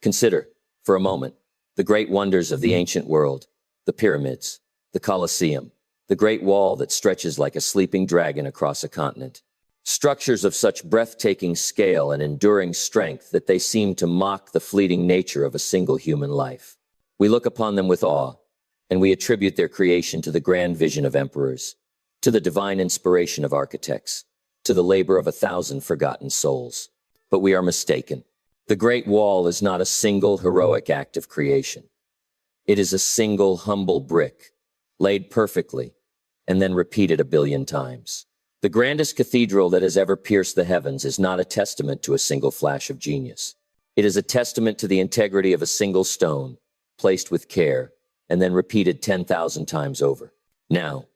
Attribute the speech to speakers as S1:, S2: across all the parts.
S1: Consider, for a moment, the great wonders of the ancient world, the pyramids, the Colosseum, the Great Wall that stretches like a sleeping dragon across a continent. Structures of such breathtaking scale and enduring strength that they seem to mock the fleeting nature of a single human life. We look upon them with awe, and we attribute their creation to the grand vision of emperors, to the divine inspiration of architects, to the labor of 1,000 forgotten souls. But we are mistaken. The Great Wall is not a single heroic act of creation. It is a single humble brick, laid perfectly, and then repeated 1,000,000,000 times. The grandest cathedral that has ever pierced the heavens is not a testament to a single flash of genius. It is a testament to the integrity of a single stone, placed with care, and then repeated 10,000 times over. Now,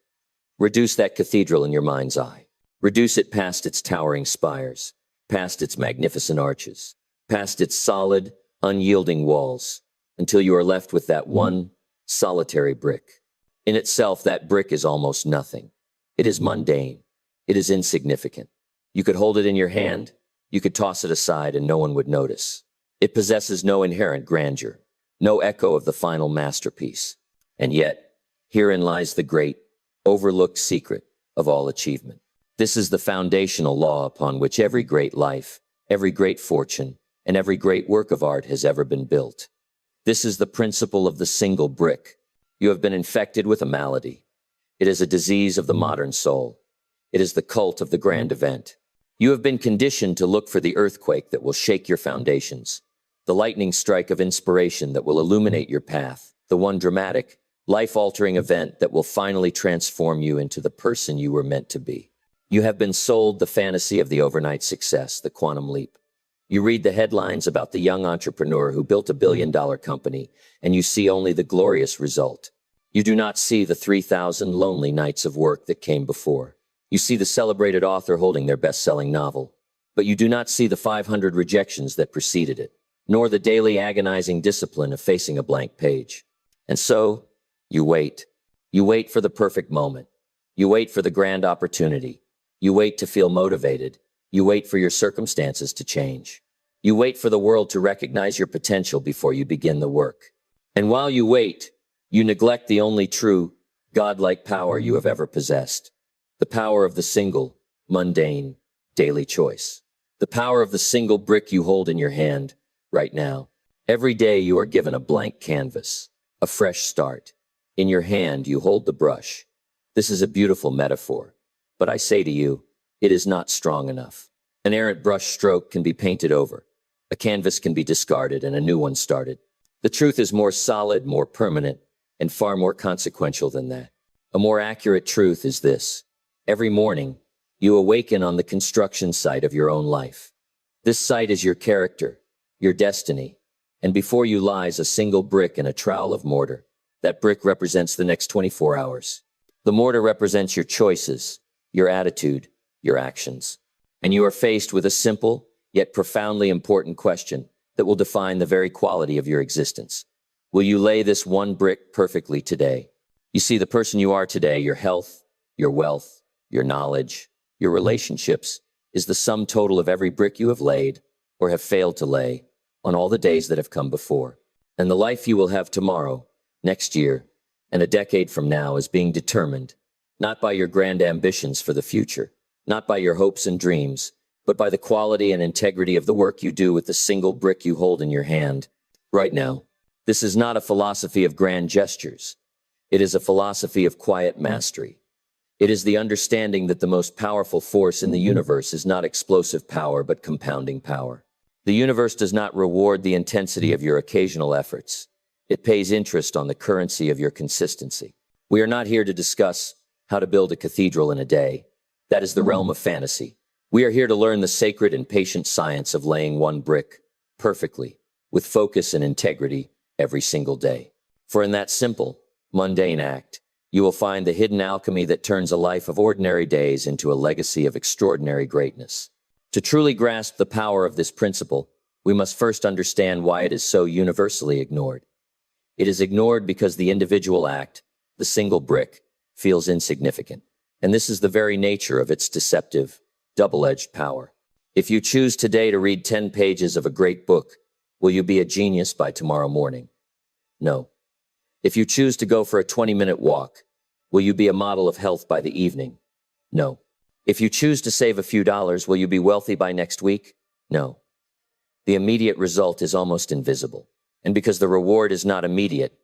S1: reduce that cathedral in your mind's eye. Reduce it past its towering spires, past its magnificent arches, past its solid, unyielding walls, until you are left with that one solitary brick. In itself, that brick is almost nothing. It is mundane. It is insignificant. You could hold it in your hand, you could toss it aside, and no one would notice. It possesses no inherent grandeur, no echo of the final masterpiece. And yet, herein lies the great, overlooked secret of all achievement. This is the foundational law upon which every great life, every great fortune, and every great work of art has ever been built. This is the principle of the single brick. You have been infected with a malady. It is a disease of the modern soul. It is the cult of the grand event. You have been conditioned to look for the earthquake that will shake your foundations, the lightning strike of inspiration that will illuminate your path, the one dramatic, life-altering event that will finally transform you into the person you were meant to be. You have been sold the fantasy of the overnight success, the quantum leap. You read the headlines about the young entrepreneur who built $1 billion company, and you see only the glorious result. You do not see the 3,000 lonely nights of work that came before. You see the celebrated author holding their best-selling novel, but you do not see the 500 rejections that preceded it, nor the daily agonizing discipline of facing a blank page. And so, you wait. You wait for the perfect moment. You wait for the grand opportunity. You wait to feel motivated. You wait for your circumstances to change. You wait for the world to recognize your potential before you begin the work. And while you wait, you neglect the only true, godlike power you have ever possessed. The power of the single, mundane, daily choice. The power of the single brick you hold in your hand right now. Every day you are given a blank canvas, a fresh start. In your hand you hold the brush. This is a beautiful metaphor, but I say to you, it is not strong enough. An errant brush stroke can be painted over. A canvas can be discarded and a new one started. The truth is more solid, more permanent, and far more consequential than that. A more accurate truth is this. Every morning, you awaken on the construction site of your own life. This site is your character, your destiny, and before you lies a single brick and a trowel of mortar. That brick represents the next 24 hours. The mortar represents your choices, your attitude, your actions. And you are faced with a simple, yet profoundly important question that will define the very quality of your existence. Will you lay this one brick perfectly today? You see, the person you are today, your health, your wealth, your knowledge, your relationships, is the sum total of every brick you have laid, or have failed to lay, on all the days that have come before. And the life you will have tomorrow, next year, and a decade from now is being determined, not by your grand ambitions for the future, not by your hopes and dreams, but by the quality and integrity of the work you do with the single brick you hold in your hand right now. This is not a philosophy of grand gestures. It is a philosophy of quiet mastery. It is the understanding that the most powerful force in the universe is not explosive power, but compounding power. The universe does not reward the intensity of your occasional efforts. It pays interest on the currency of your consistency. We are not here to discuss how to build a cathedral in a day. That is the realm of fantasy. We are here to learn the sacred and patient science of laying one brick perfectly, with focus and integrity every single day. For in that simple, mundane act, you will find the hidden alchemy that turns a life of ordinary days into a legacy of extraordinary greatness. To truly grasp the power of this principle, we must first understand why it is so universally ignored. It is ignored because the individual act, the single brick, feels insignificant. And this is the very nature of its deceptive, double-edged power. If you choose today to read 10 pages of a great book, will you be a genius by tomorrow morning? No. If you choose to go for a 20-minute walk, will you be a model of health by the evening? No. If you choose to save a few dollars, will you be wealthy by next week? No. The immediate result is almost invisible. And because the reward is not immediate,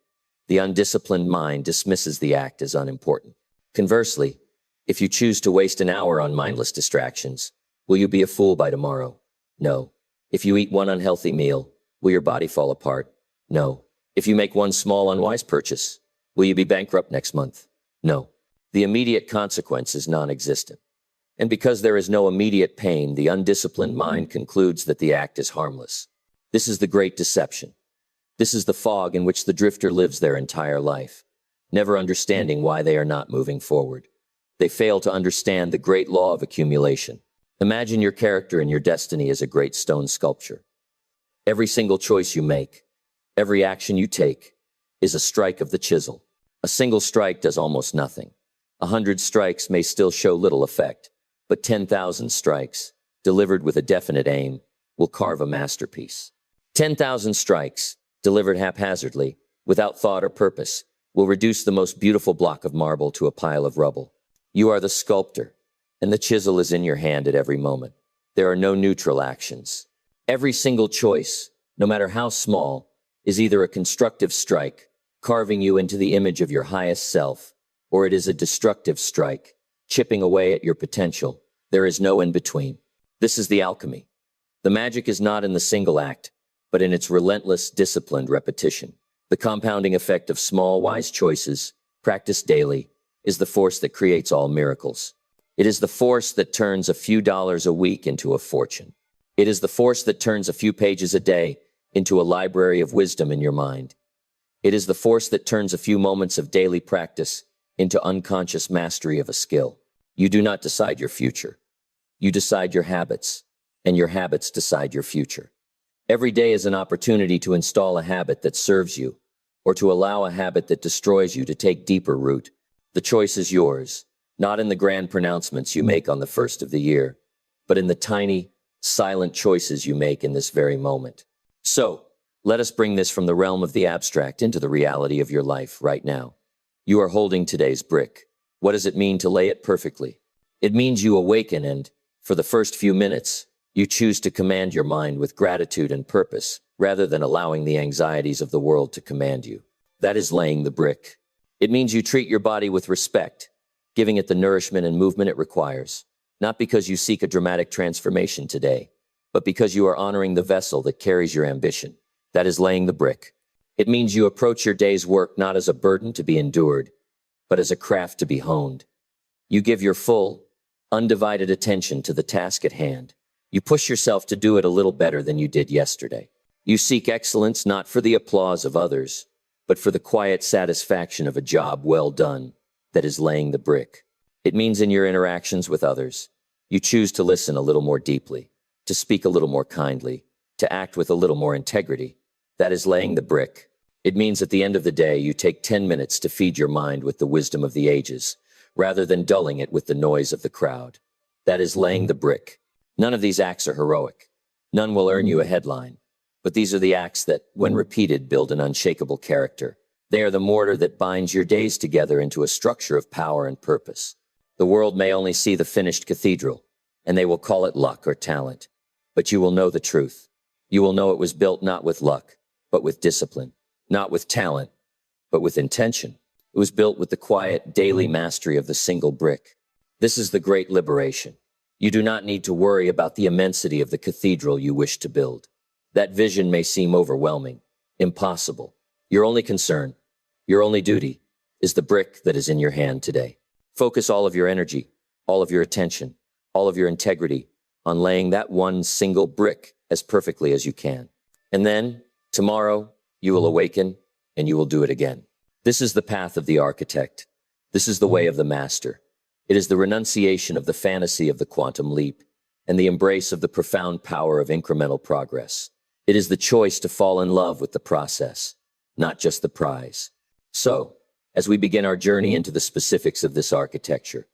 S1: the undisciplined mind dismisses the act as unimportant. Conversely, if you choose to waste an hour on mindless distractions, will you be a fool by tomorrow? No. If you eat one unhealthy meal, will your body fall apart? No. If you make one small unwise purchase, will you be bankrupt next month? No. The immediate consequence is non-existent. And because there is no immediate pain, the undisciplined mind concludes that the act is harmless. This is the great deception. This is the fog in which the drifter lives their entire life, never understanding why they are not moving forward. They fail to understand the great law of accumulation. Imagine your character and your destiny as a great stone sculpture. Every single choice you make, every action you take, is a strike of the chisel. A single strike does almost nothing. 100 strikes may still show little effect, but 10,000 strikes, delivered with a definite aim, will carve a masterpiece. 10,000 strikes, delivered haphazardly, without thought or purpose, will reduce the most beautiful block of marble to a pile of rubble. You are the sculptor, and the chisel is in your hand at every moment. There are no neutral actions. Every single choice, no matter how small, is either a constructive strike, carving you into the image of your highest self, or it is a destructive strike, chipping away at your potential. There is no in-between. This is the alchemy. The magic is not in the single act, but in its relentless, disciplined repetition. The compounding effect of small, wise choices, practiced daily, is the force that creates all miracles. It is the force that turns a few dollars a week into a fortune. It is the force that turns a few pages a day into a library of wisdom in your mind. It is the force that turns a few moments of daily practice into unconscious mastery of a skill. You do not decide your future. You decide your habits, and your habits decide your future. Every day is an opportunity to install a habit that serves you, or to allow a habit that destroys you to take deeper root. The choice is yours, not in the grand pronouncements you make on the first of the year, but in the tiny, silent choices you make in this very moment. So, let us bring this from the realm of the abstract into the reality of your life right now. You are holding today's brick. What does it mean to lay it perfectly? It means you awaken and, for the first few minutes, you choose to command your mind with gratitude and purpose, rather than allowing the anxieties of the world to command you. That is laying the brick. It means you treat your body with respect, giving it the nourishment and movement it requires, not because you seek a dramatic transformation today, but because you are honoring the vessel that carries your ambition. That is laying the brick. It means you approach your day's work not as a burden to be endured, but as a craft to be honed. You give your full, undivided attention to the task at hand. You push yourself to do it a little better than you did yesterday. You seek excellence not for the applause of others, but for the quiet satisfaction of a job well done. That is laying the brick. It means in your interactions with others, you choose to listen a little more deeply, to speak a little more kindly, to act with a little more integrity. That is laying the brick. It means at the end of the day, you take 10 minutes to feed your mind with the wisdom of the ages, rather than dulling it with the noise of the crowd. That is laying the brick. None of these acts are heroic. None will earn you a headline. But these are the acts that, when repeated, build an unshakable character. They are the mortar that binds your days together into a structure of power and purpose. The world may only see the finished cathedral, and they will call it luck or talent. But you will know the truth. You will know it was built not with luck, but with discipline. Not with talent, but with intention. It was built with the quiet, daily mastery of the single brick. This is the great liberation. You do not need to worry about the immensity of the cathedral you wish to build. That vision may seem overwhelming, impossible. Your only concern, your only duty, is the brick that is in your hand today. Focus all of your energy, all of your attention, all of your integrity on laying that one single brick as perfectly as you can. And then, tomorrow, you will awaken and you will do it again. This is the path of the architect. This is the way of the master. It is the renunciation of the fantasy of the quantum leap and the embrace of the profound power of incremental progress. It is the choice to fall in love with the process, not just the prize. So, as we begin our journey into the specifics of this architecture,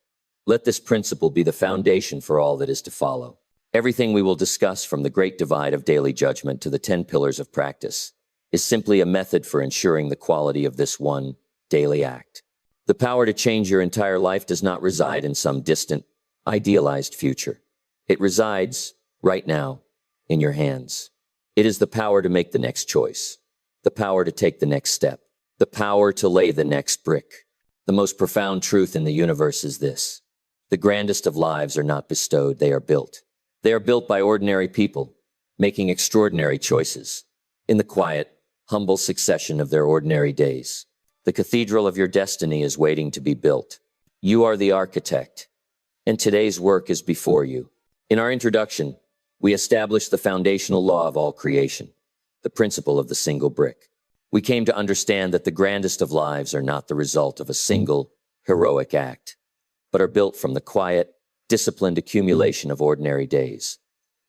S1: let this principle be the foundation for all that is to follow. Everything we will discuss, from the great divide of daily judgment to the 10 pillars of practice, is simply a method for ensuring the quality of this one daily act. The power to change your entire life does not reside in some distant, idealized future. It resides right now in your hands. It is the power to make the next choice, the power to take the next step, the power to lay the next brick. The most profound truth in the universe is this: the grandest of lives are not bestowed, they are built. They are built by ordinary people, making extraordinary choices in the quiet, humble succession of their ordinary days. The cathedral of your destiny is waiting to be built. You are the architect, and today's work is before you. In our introduction, we established the foundational law of all creation, the principle of the single brick. We came to understand that the grandest of lives are not the result of a single, heroic act, but are built from the quiet, disciplined accumulation of ordinary days,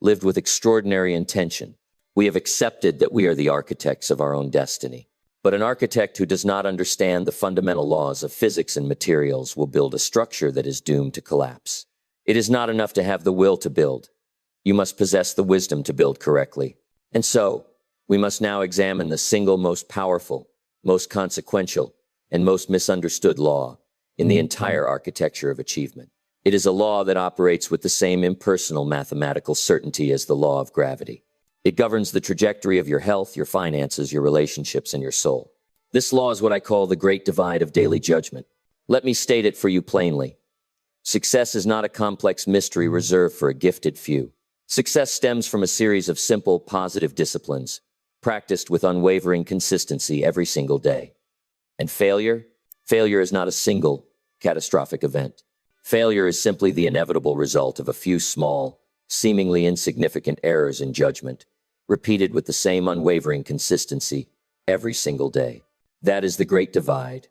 S1: lived with extraordinary intention. We have accepted that we are the architects of our own destiny. But an architect who does not understand the fundamental laws of physics and materials will build a structure that is doomed to collapse. It is not enough to have the will to build. You must possess the wisdom to build correctly. And so, we must now examine the single most powerful, most consequential, and most misunderstood law in the entire architecture of achievement. It is a law that operates with the same impersonal mathematical certainty as the law of gravity. It governs the trajectory of your health, your finances, your relationships, and your soul. This law is what I call the great divide of daily judgment. Let me state it for you plainly. Success is not a complex mystery reserved for a gifted few. Success stems from a series of simple, positive disciplines, practiced with unwavering consistency every single day. And failure? Failure is not a single, catastrophic event. Failure is simply the inevitable result of a few small, seemingly insignificant errors in judgment, repeated with the same unwavering consistency every single day. That is the great divide.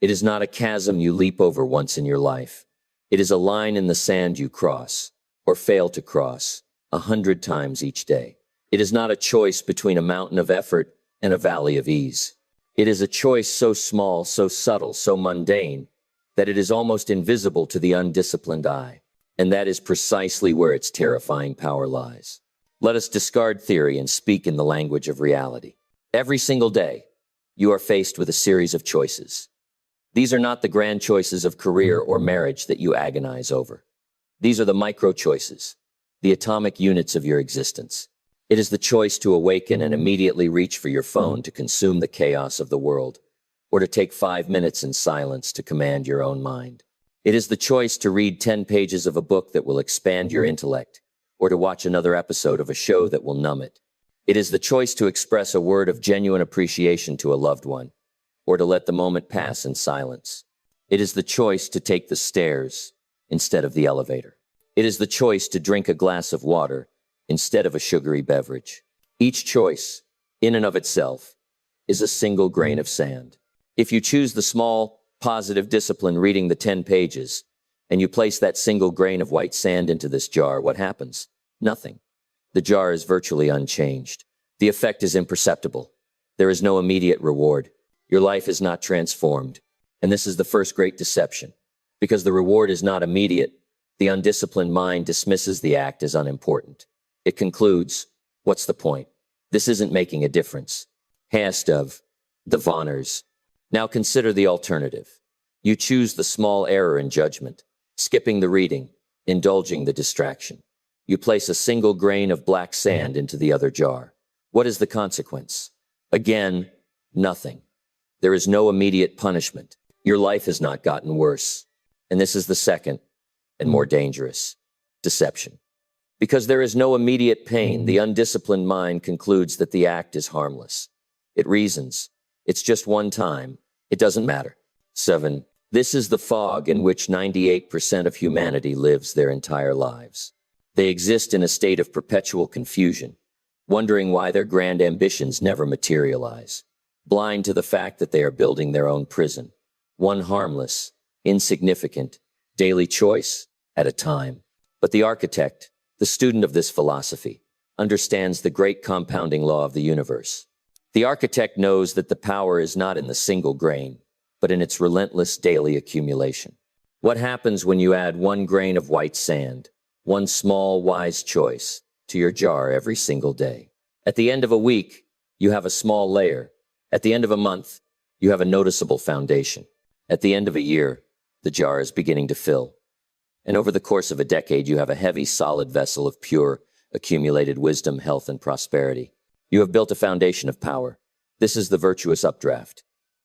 S1: It is not a chasm you leap over once in your life. It is a line in the sand you cross, or fail to cross, 100 times each day. It is not a choice between a mountain of effort and a valley of ease. It is a choice so small, so subtle, so mundane, that it is almost invisible to the undisciplined eye. And that is precisely where its terrifying power lies. Let us discard theory and speak in the language of reality. Every single day, you are faced with a series of choices. These are not the grand choices of career or marriage that you agonize over. These are the micro choices, the atomic units of your existence. It is the choice to awaken and immediately reach for your phone to consume the chaos of the world, or to take 5 minutes in silence to command your own mind. It is the choice to read 10 pages of a book that will expand your intellect, or to watch another episode of a show that will numb it. It is the choice to express a word of genuine appreciation to a loved one, or to let the moment pass in silence. It is the choice to take the stairs instead of the elevator. It is the choice to drink a glass of water instead of a sugary beverage. Each choice, in and of itself, is a single grain of sand. If you choose the small, positive discipline reading the 10 pages, and you place that single grain of white sand into this jar, what happens? Nothing. The jar is virtually unchanged. The effect is imperceptible. There is no immediate reward. Your life is not transformed. And this is the first great deception. Because the reward is not immediate, the undisciplined mind dismisses the act as unimportant. It concludes, what's the point? This isn't making a difference. Hast of the Vonners. Now consider the alternative. You choose the small error in judgment, skipping the reading, indulging the distraction. You place a single grain of black sand into the other jar. What is the consequence? Again, nothing. There is no immediate punishment. Your life has not gotten worse. And this is the second and more dangerous deception. Because there is no immediate pain, the undisciplined mind concludes that the act is harmless. It reasons, it's just one time. It doesn't matter. 7. This is the fog in which 98% of humanity lives their entire lives. They exist in a state of perpetual confusion, wondering why their grand ambitions never materialize, blind to the fact that they are building their own prison, one harmless, insignificant, daily choice at a time. But the architect, the student of this philosophy, understands the great compounding law of the universe. The architect knows that the power is not in the single grain, but in its relentless daily accumulation. What happens when you add 1 grain of white sand, one small, wise choice to your jar every single day. At the end of a week, you have a small layer. At the end of a month, you have a noticeable foundation. At the end of a year, the jar is beginning to fill. And over the course of a decade, you have a heavy, solid vessel of pure, accumulated wisdom, health, and prosperity. You have built a foundation of power. This is the virtuous updraft.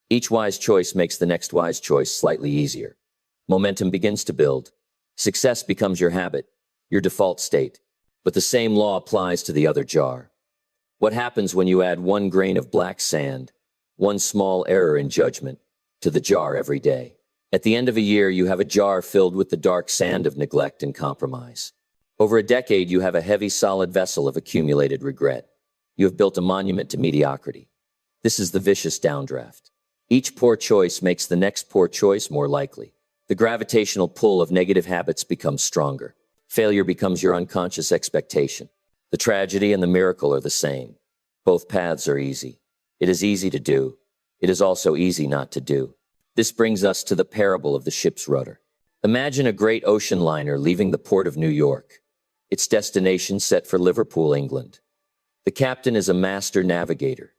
S1: Each wise choice makes the next wise choice slightly easier. Momentum begins to build. Success becomes your habit, your default state. But the same law applies to the other jar. What happens when you add one grain of black sand, one small error in judgment, to the jar every day? At the end of a year, you have a jar filled with the dark sand of neglect and compromise. Over a decade, you have a heavy, solid vessel of accumulated regret. You have built a monument to mediocrity. This is the vicious downdraft. Each poor choice makes the next poor choice more likely. The gravitational pull of negative habits becomes stronger. Failure becomes your unconscious expectation. The tragedy and the miracle are the same. Both paths are easy. It is easy to do. It is also easy not to do. This brings us to the parable of the ship's rudder. Imagine a great ocean liner leaving the port of New York, its destination set for Liverpool, England. The captain is a master navigator.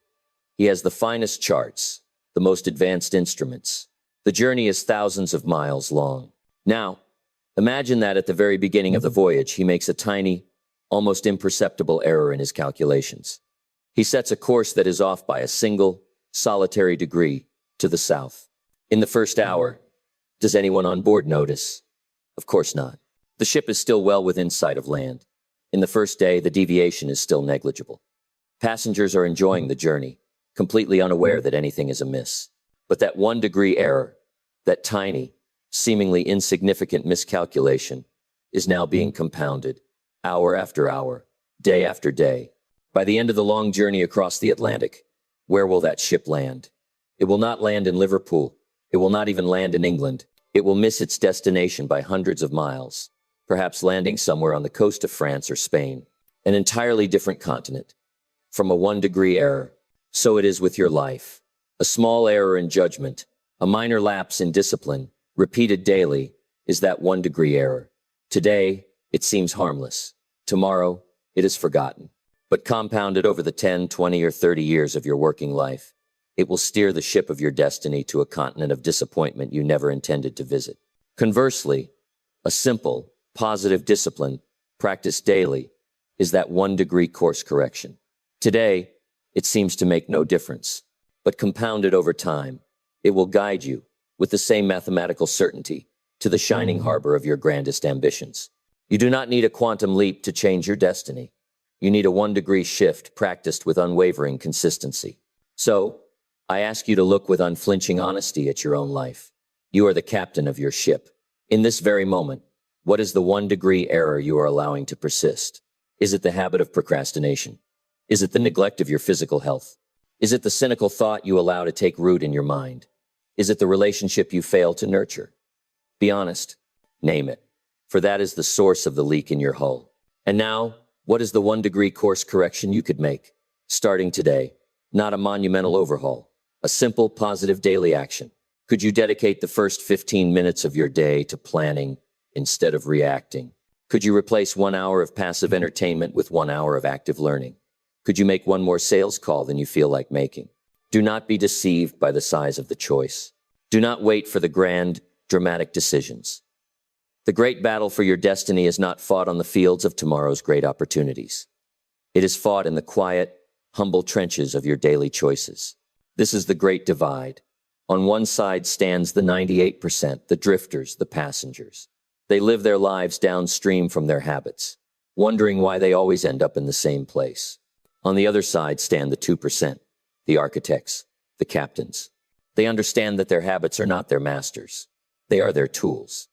S1: He has the finest charts, the most advanced instruments. The journey is thousands of miles long. Now, imagine that at the very beginning of the voyage, he makes a tiny, almost imperceptible error in his calculations. He sets a course that is off by a single, solitary degree to the south. In the first hour, does anyone on board notice? Of course not. The ship is still well within sight of land. In the first day, the deviation is still negligible. Passengers are enjoying the journey, completely unaware that anything is amiss. But that 1 degree error, that tiny, seemingly insignificant miscalculation, is now being compounded, hour after hour, day after day. By the end of the long journey across the Atlantic, where will that ship land? It will not land in Liverpool. It will not even land in England. It will miss its destination by hundreds of miles, perhaps landing somewhere on the coast of France or Spain, an entirely different continent. From a 1 degree error, so it is with your life. A small error in judgment, a minor lapse in discipline, repeated daily, is that 1 degree error. Today, it seems harmless. Tomorrow, it is forgotten. But compounded over the 10, 20, or 30 years of your working life, it will steer the ship of your destiny to a continent of disappointment you never intended to visit. Conversely, a simple, positive discipline, practiced daily, is that 1 degree course correction. Today, it seems to make no difference, but compounded over time, it will guide you, with the same mathematical certainty, to the shining harbor of your grandest ambitions. You do not need a quantum leap to change your destiny. You need a 1 degree shift practiced with unwavering consistency. So, I ask you to look with unflinching honesty at your own life. You are the captain of your ship. In this very moment, what is the 1 degree error you are allowing to persist? Is it the habit of procrastination? Is it the neglect of your physical health? Is it the cynical thought you allow to take root in your mind? Is it the relationship you fail to nurture? Be honest. Name it. For that is the source of the leak in your hull. And now, what is the 1 degree course correction you could make? Starting today, not a monumental overhaul. A simple, positive daily action. Could you dedicate the first 15 minutes of your day to planning instead of reacting? Could you replace 1 hour of passive entertainment with 1 hour of active learning? Could you make one more sales call than you feel like making? Do not be deceived by the size of the choice. Do not wait for the grand, dramatic decisions. The great battle for your destiny is not fought on the fields of tomorrow's great opportunities. It is fought in the quiet, humble trenches of your daily choices. This is the great divide. On one side stands the 98%, the drifters, the passengers. They live their lives downstream from their habits, wondering why they always end up in the same place. On the other side stand the 2%, the architects, the captains. They understand that their habits are not their masters. They are their tools.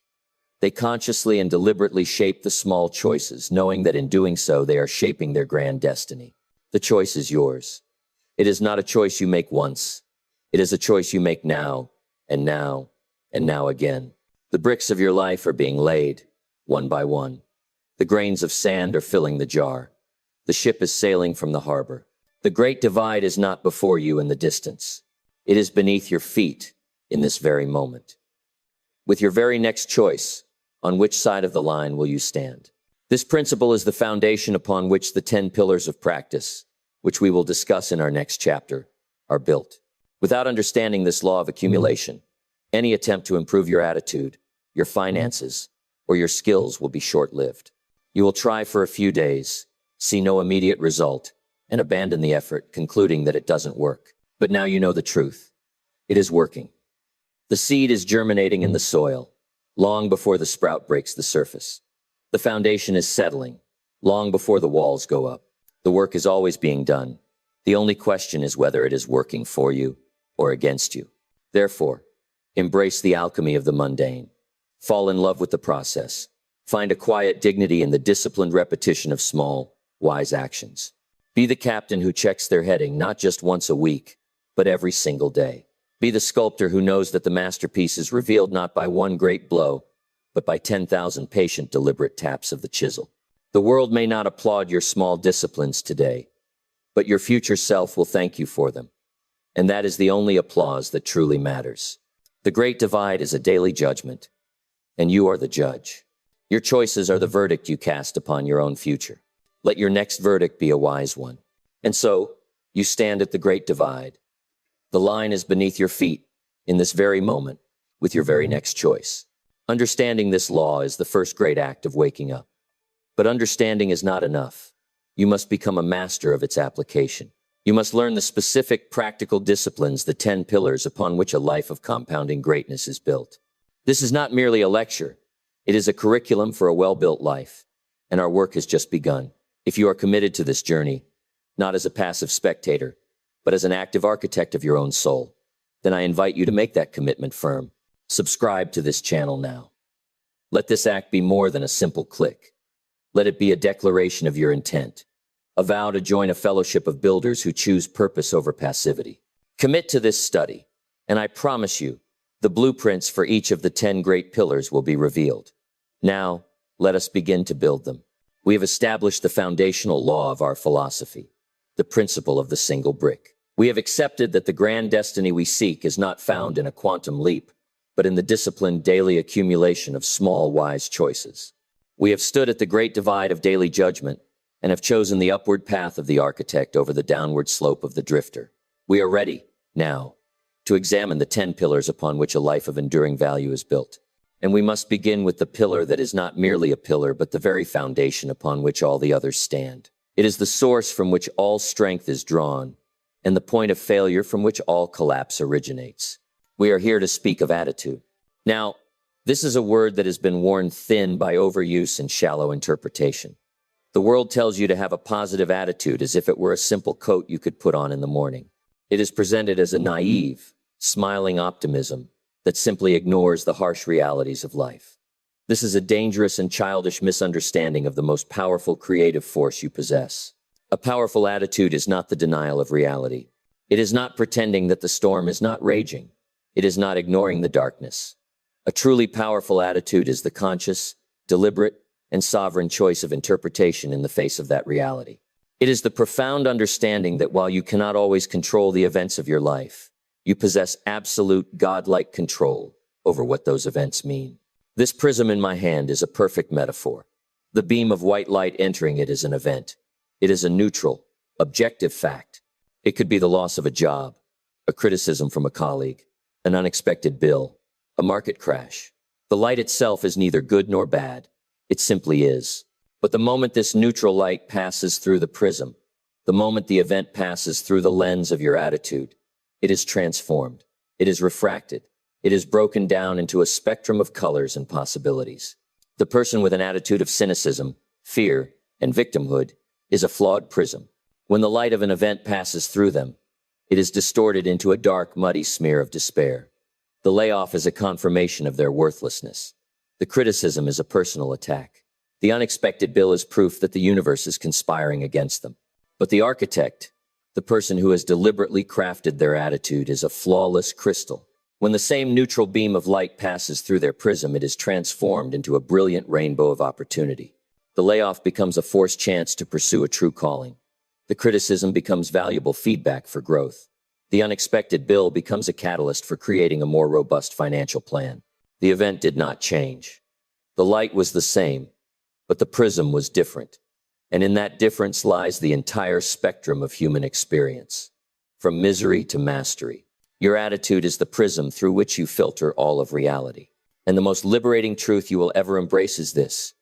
S1: They consciously and deliberately shape the small choices, knowing that in doing so, they are shaping their grand destiny. The choice is yours. It is not a choice you make once. It is a choice you make now, and now, and now again. The bricks of your life are being laid, one by one. The grains of sand are filling the jar. The ship is sailing from the harbor. The great divide is not before you in the distance. It is beneath your feet in this very moment. With your very next choice, on which side of the line will you stand? This principle is the foundation upon which the 10 pillars of practice, which we will discuss in our next chapter, are built. Without understanding this law of accumulation, any attempt to improve your attitude, your finances, or your skills will be short-lived. You will try for a few days, see no immediate result, and abandon the effort, concluding that it doesn't work. But now you know the truth. It is working. The seed is germinating in the soil, long before the sprout breaks the surface. The foundation is settling, long before the walls go up. The work is always being done. The only question is whether it is working for you or against you. Therefore, embrace the alchemy of the mundane. Fall in love with the process. Find a quiet dignity in the disciplined repetition of small, wise actions. Be the captain who checks their heading not just once a week, but every single day. Be the sculptor who knows that the masterpiece is revealed not by one great blow, but by 10,000 patient, deliberate taps of the chisel. The world may not applaud your small disciplines today, but your future self will thank you for them. And that is the only applause that truly matters. The great divide is a daily judgment, and you are the judge. Your choices are the verdict you cast upon your own future. Let your next verdict be a wise one. And so, you stand at the great divide. The line is beneath your feet, in this very moment, with your very next choice. Understanding this law is the first great act of waking up. But understanding is not enough. You must become a master of its application. You must learn the specific, practical disciplines, the 10 pillars upon which a life of compounding greatness is built. This is not merely a lecture. It is a curriculum for a well-built life, and our work has just begun. If you are committed to this journey, not as a passive spectator, but as an active architect of your own soul, then I invite you to make that commitment firm. Subscribe to this channel now. Let this act be more than a simple click. Let it be a declaration of your intent, a vow to join a fellowship of builders who choose purpose over passivity. Commit to this study, and I promise you, the blueprints for each of the 10 great pillars will be revealed. Now, let us begin to build them. We have established the foundational law of our philosophy, the principle of the single brick. We have accepted that the grand destiny we seek is not found in a quantum leap, but in the disciplined daily accumulation of small, wise choices. We have stood at the great divide of daily judgment and have chosen the upward path of the architect over the downward slope of the drifter. We are ready, now, to examine the 10 pillars upon which a life of enduring value is built. And we must begin with the pillar that is not merely a pillar, but the very foundation upon which all the others stand. It is the source from which all strength is drawn, and the point of failure from which all collapse originates. We are here to speak of attitude. Now, this is a word that has been worn thin by overuse and shallow interpretation. The world tells you to have a positive attitude as if it were a simple coat you could put on in the morning. It is presented as a naive, smiling optimism that simply ignores the harsh realities of life. This is a dangerous and childish misunderstanding of the most powerful creative force you possess. A powerful attitude is not the denial of reality. It is not pretending that the storm is not raging. It is not ignoring the darkness. A truly powerful attitude is the conscious, deliberate, and sovereign choice of interpretation in the face of that reality. It is the profound understanding that while you cannot always control the events of your life, you possess absolute godlike control over what those events mean. This prism in my hand is a perfect metaphor. The beam of white light entering it is an event. It is a neutral, objective fact. It could be the loss of a job, a criticism from a colleague, an unexpected bill, a market crash. The light itself is neither good nor bad. It simply is. But the moment this neutral light passes through the prism, the moment the event passes through the lens of your attitude, it is transformed. It is refracted. It is broken down into a spectrum of colors and possibilities. The person with an attitude of cynicism, fear, and victimhood is a flawed prism. When the light of an event passes through them, it is distorted into a dark, muddy smear of despair. The layoff is a confirmation of their worthlessness. The criticism is a personal attack. The unexpected bill is proof that the universe is conspiring against them. But the architect, the person who has deliberately crafted their attitude, is a flawless crystal. When the same neutral beam of light passes through their prism, it is transformed into a brilliant rainbow of opportunity. The layoff becomes a forced chance to pursue a true calling. The criticism becomes valuable feedback for growth. The unexpected bill becomes a catalyst for creating a more robust financial plan. The event did not change. The light was the same, But the prism was different. And in that difference lies the entire spectrum of human experience, from misery to mastery. Your attitude is the prism through which you filter all of reality. And the most liberating truth you will ever embrace is this: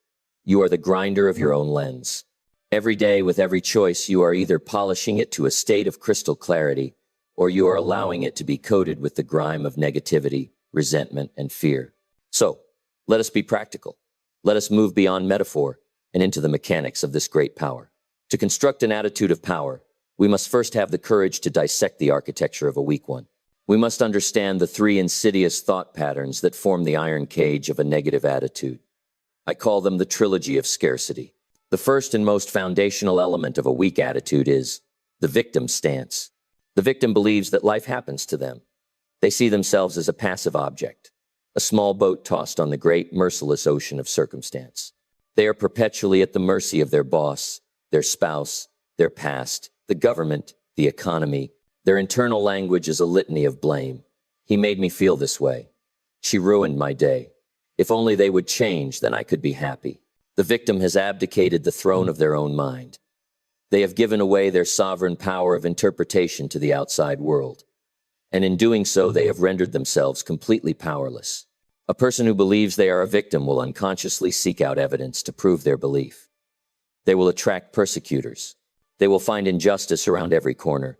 S1: you are the grinder of your own lens. Every day, with every choice, you are either polishing it to a state of crystal clarity, or you are allowing it to be coated with the grime of negativity, resentment, and fear. So, let us be practical. Let us move beyond metaphor and into the mechanics of this great power. To construct an attitude of power, we must first have the courage to dissect the architecture of a weak one. We must understand the three insidious thought patterns that form the iron cage of a negative attitude. I call them the trilogy of scarcity. The first and most foundational element of a weak attitude is the victim stance. The victim believes that life happens to them. They see themselves as a passive object, a small boat tossed on the great, merciless ocean of circumstance. They are perpetually at the mercy of their boss, their spouse, their past, the government, the economy. Their internal language is a litany of blame. He made me feel this way. She ruined my day. If only they would change, then I could be happy. The victim has abdicated the throne of their own mind. They have given away their sovereign power of interpretation to the outside world. And in doing so, they have rendered themselves completely powerless. A person who believes they are a victim will unconsciously seek out evidence to prove their belief. They will attract persecutors. They will find injustice around every corner.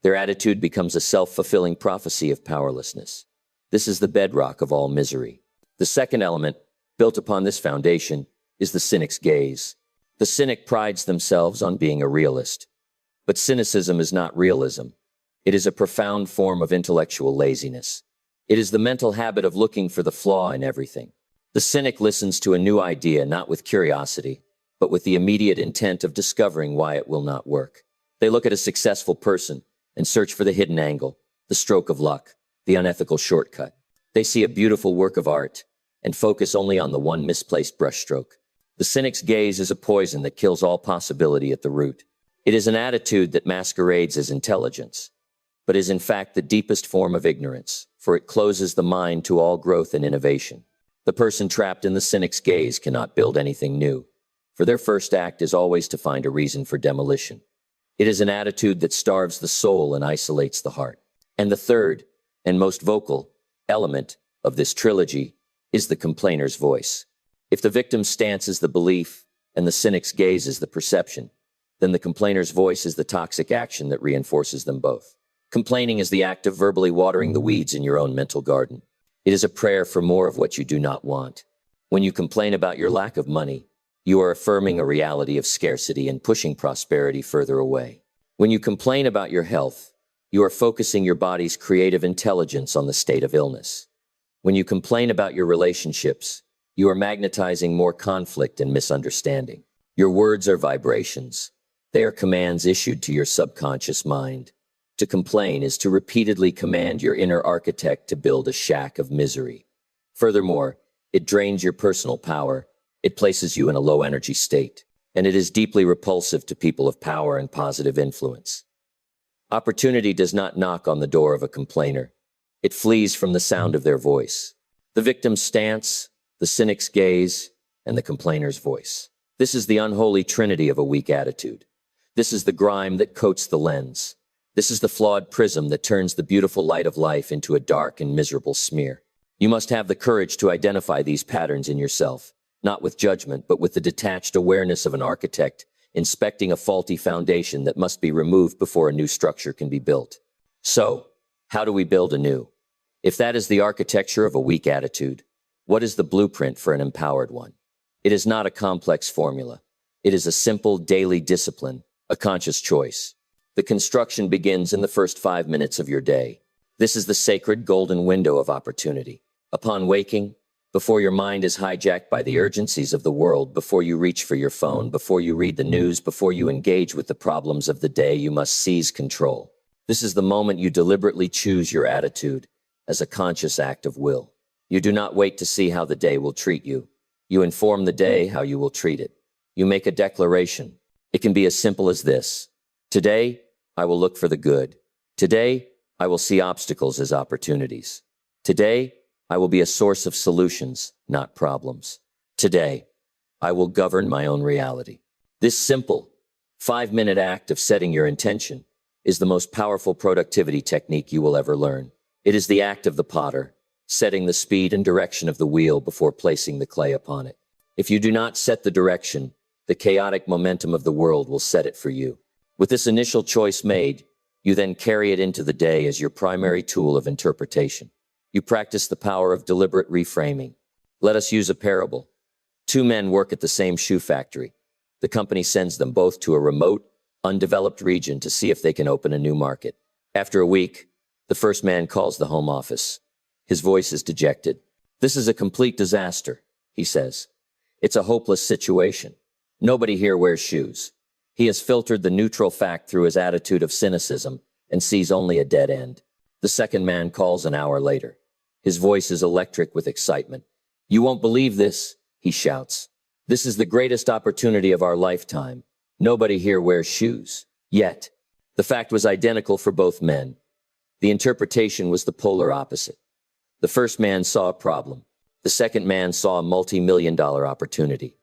S1: Their attitude becomes a self-fulfilling prophecy of powerlessness. This is the bedrock of all misery. The second element, built upon this foundation, is the cynic's gaze. The cynic prides themselves on being a realist. But cynicism is not realism. It is a profound form of intellectual laziness. It is the mental habit of looking for the flaw in everything. The cynic listens to a new idea not with curiosity, but with the immediate intent of discovering why it will not work. They look at a successful person and search for the hidden angle, the stroke of luck, the unethical shortcut. They see a beautiful work of art and focus only on the one misplaced brushstroke. The cynic's gaze is a poison that kills all possibility at the root. It is an attitude that masquerades as intelligence, but is in fact the deepest form of ignorance, for it closes the mind to all growth and innovation. The person trapped in the cynic's gaze cannot build anything new, for their first act is always to find a reason for demolition. It is an attitude that starves the soul and isolates the heart. And the third, and most vocal, element of this trilogy is the complainer's voice. If the victim's stance is the belief and the cynic's gaze is the perception, then the complainer's voice is the toxic action that reinforces them both. Complaining is the act of verbally watering the weeds in your own mental garden. It is a prayer for more of what you do not want. When you complain about your lack of money, you are affirming a reality of scarcity and pushing prosperity further away. When you complain about your health, you are focusing your body's creative intelligence on the state of illness. When you complain about your relationships, you are magnetizing more conflict and misunderstanding. Your words are vibrations. They are commands issued to your subconscious mind. To complain is to repeatedly command your inner architect to build a shack of misery. Furthermore, it drains your personal power. It places you in a low-energy state, and it is deeply repulsive to people of power and positive influence. Opportunity does not knock on the door of a complainer. It flees from the sound of their voice. The victim's stance, the cynic's gaze, and the complainer's voice. This is the unholy trinity of a weak attitude. This is the grime that coats the lens. This is the flawed prism that turns the beautiful light of life into a dark and miserable smear. You must have the courage to identify these patterns in yourself, not with judgment, but with the detached awareness of an architect inspecting a faulty foundation that must be removed before a new structure can be built. So, how do we build anew? If that is the architecture of a weak attitude, what is the blueprint for an empowered one? It is not a complex formula. It is a simple daily discipline, a conscious choice. The construction begins in the first 5 minutes of your day. This is the sacred golden window of opportunity. Upon waking, before your mind is hijacked by the urgencies of the world, before you reach for your phone, before you read the news, before you engage with the problems of the day, you must seize control. This is the moment you deliberately choose your attitude as a conscious act of will. You do not wait to see how the day will treat you. You inform the day how you will treat it. You make a declaration. It can be as simple as this. Today, I will look for the good. Today, I will see obstacles as opportunities. Today, I will be a source of solutions, not problems. Today, I will govern my own reality. This simple, 5-minute act of setting your intention is the most powerful productivity technique you will ever learn. It is the act of the potter, setting the speed and direction of the wheel before placing the clay upon it. If you do not set the direction, the chaotic momentum of the world will set it for you. With this initial choice made, you then carry it into the day as your primary tool of interpretation. You practice the power of deliberate reframing. Let us use a parable. 2 men work at the same shoe factory. The company sends them both to a remote, undeveloped region to see if they can open a new market. After a week, the first man calls the home office. His voice is dejected. "This is a complete disaster," he says. "It's a hopeless situation. Nobody here wears shoes." He has filtered the neutral fact through his attitude of cynicism and sees only a dead end. The second man calls an hour later. His voice is electric with excitement. "You won't believe this," he shouts. "This is the greatest opportunity of our lifetime. Nobody here wears shoes." Yet, the fact was identical for both men. The interpretation was the polar opposite. The first man saw a problem. The second man saw a multi-million-dollar opportunity.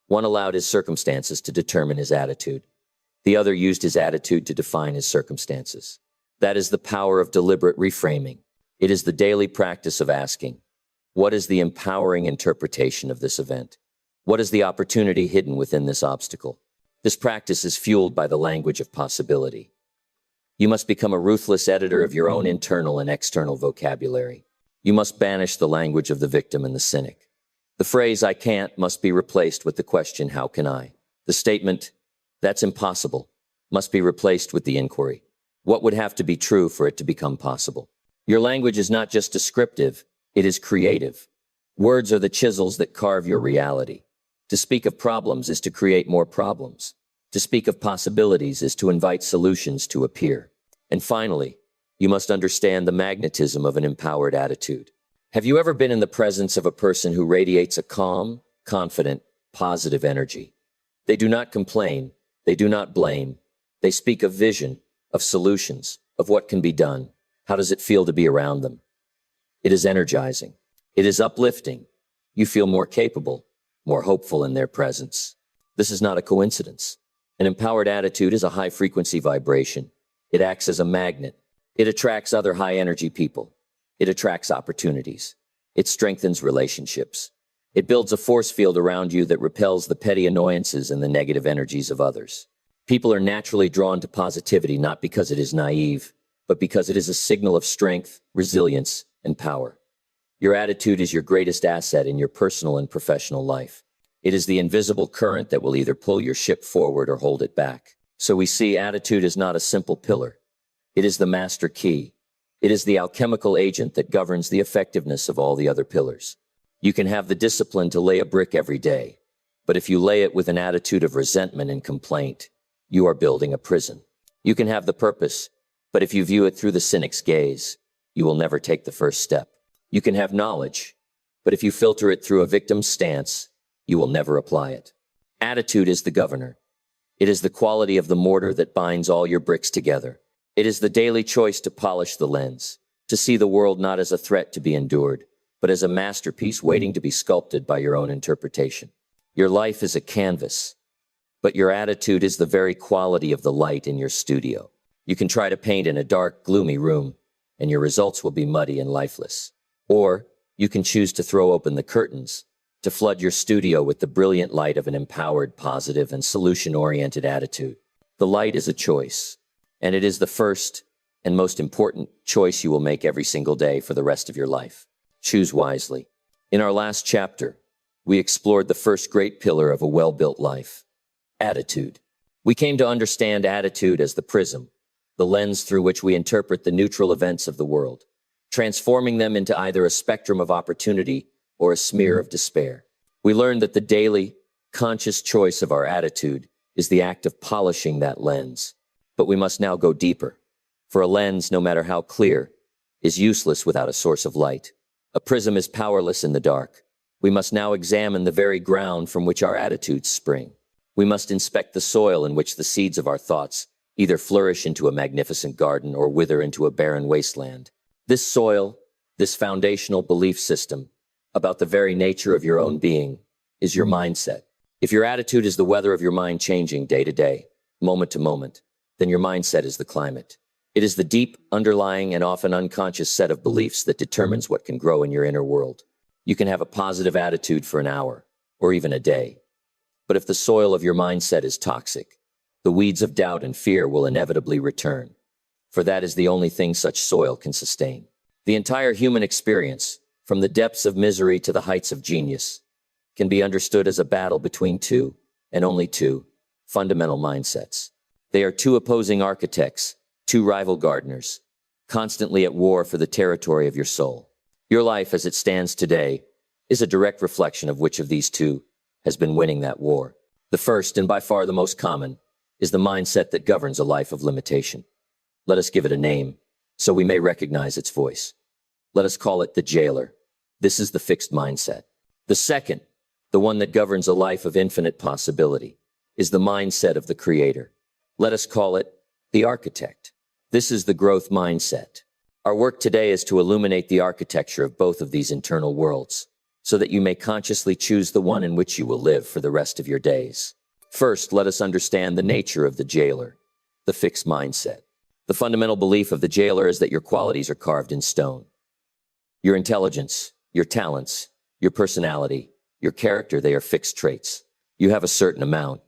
S1: One allowed his circumstances to determine his attitude. The other used his attitude to define his circumstances. That is the power of deliberate reframing. It is the daily practice of asking, what is the empowering interpretation of this event? What is the opportunity hidden within this obstacle? This practice is fueled by the language of possibility. You must become a ruthless editor of your own internal and external vocabulary. You must banish the language of the victim and the cynic. The phrase, "I can't," must be replaced with the question, "How can I?" The statement, "That's impossible," must be replaced with the inquiry, "What would have to be true for it to become possible?" Your language is not just descriptive, it is creative. Words are the chisels that carve your reality. To speak of problems is to create more problems. To speak of possibilities is to invite solutions to appear. And finally, you must understand the magnetism of an empowered attitude. Have you ever been in the presence of a person who radiates a calm, confident, positive energy? They do not complain. They do not blame. They speak of vision, of solutions, of what can be done. How does it feel to be around them? It is energizing. It is uplifting. You feel more capable, more hopeful in their presence. This is not a coincidence. An empowered attitude is a high-frequency vibration. It acts as a magnet. It attracts other high-energy people. It attracts opportunities. It strengthens relationships. It builds a force field around you that repels the petty annoyances and the negative energies of others. People are naturally drawn to positivity not because it is naive, but because it is a signal of strength, resilience, and power. Your attitude is your greatest asset in your personal and professional life. It is the invisible current that will either pull your ship forward or hold it back. So we see attitude is not a simple pillar. It is the master key. It is the alchemical agent that governs the effectiveness of all the other pillars. You can have the discipline to lay a brick every day, but if you lay it with an attitude of resentment and complaint, you are building a prison. You can have the purpose, but if you view it through the cynic's gaze, you will never take the first step. You can have knowledge, but if you filter it through a victim's stance, you will never apply it. Attitude is the governor. It is the quality of the mortar that binds all your bricks together. It is the daily choice to polish the lens, to see the world not as a threat to be endured, but as a masterpiece waiting to be sculpted by your own interpretation. Your life is a canvas, but your attitude is the very quality of the light in your studio. You can try to paint in a dark, gloomy room, and your results will be muddy and lifeless. Or you can choose to throw open the curtains, to flood your studio with the brilliant light of an empowered, positive, and solution-oriented attitude. The light is a choice, and it is the first and most important choice you will make every single day for the rest of your life. Choose wisely. In our last chapter, we explored the first great pillar of a well-built life, attitude. We came to understand attitude as the prism, the lens through which we interpret the neutral events of the world, transforming them into either a spectrum of opportunity or a smear of despair. We learned that the daily, conscious choice of our attitude is the act of polishing that lens. But we must now go deeper, for a lens, no matter how clear, is useless without a source of light. A prism is powerless in the dark. We must now examine the very ground from which our attitudes spring. We must inspect the soil in which the seeds of our thoughts either flourish into a magnificent garden or wither into a barren wasteland. This soil, this foundational belief system about the very nature of your own being, is your mindset. If your attitude is the weather of your mind changing day to day, moment to moment, then your mindset is the climate. It is the deep, underlying, and often unconscious set of beliefs that determines what can grow in your inner world. You can have a positive attitude for an hour, or even a day. But if the soil of your mindset is toxic, the weeds of doubt and fear will inevitably return. For that is the only thing such soil can sustain. The entire human experience, from the depths of misery to the heights of genius, can be understood as a battle between two, and only two, fundamental mindsets. They are two opposing architects, two rival gardeners, constantly at war for the territory of your soul. Your life as it stands today is a direct reflection of which of these two has been winning that war. The first, and by far the most common, is the mindset that governs a life of limitation. Let us give it a name, so we may recognize its voice. Let us call it the jailer. This is the fixed mindset. The second, the one that governs a life of infinite possibility, is the mindset of the creator. Let us call it the architect. This is the growth mindset. Our work today is to illuminate the architecture of both of these internal worlds, so that you may consciously choose the one in which you will live for the rest of your days. First, let us understand the nature of the jailer, the fixed mindset. The fundamental belief of the jailer is that your qualities are carved in stone. Your intelligence, your talents, your personality, your character, they are fixed traits. You have a certain amount,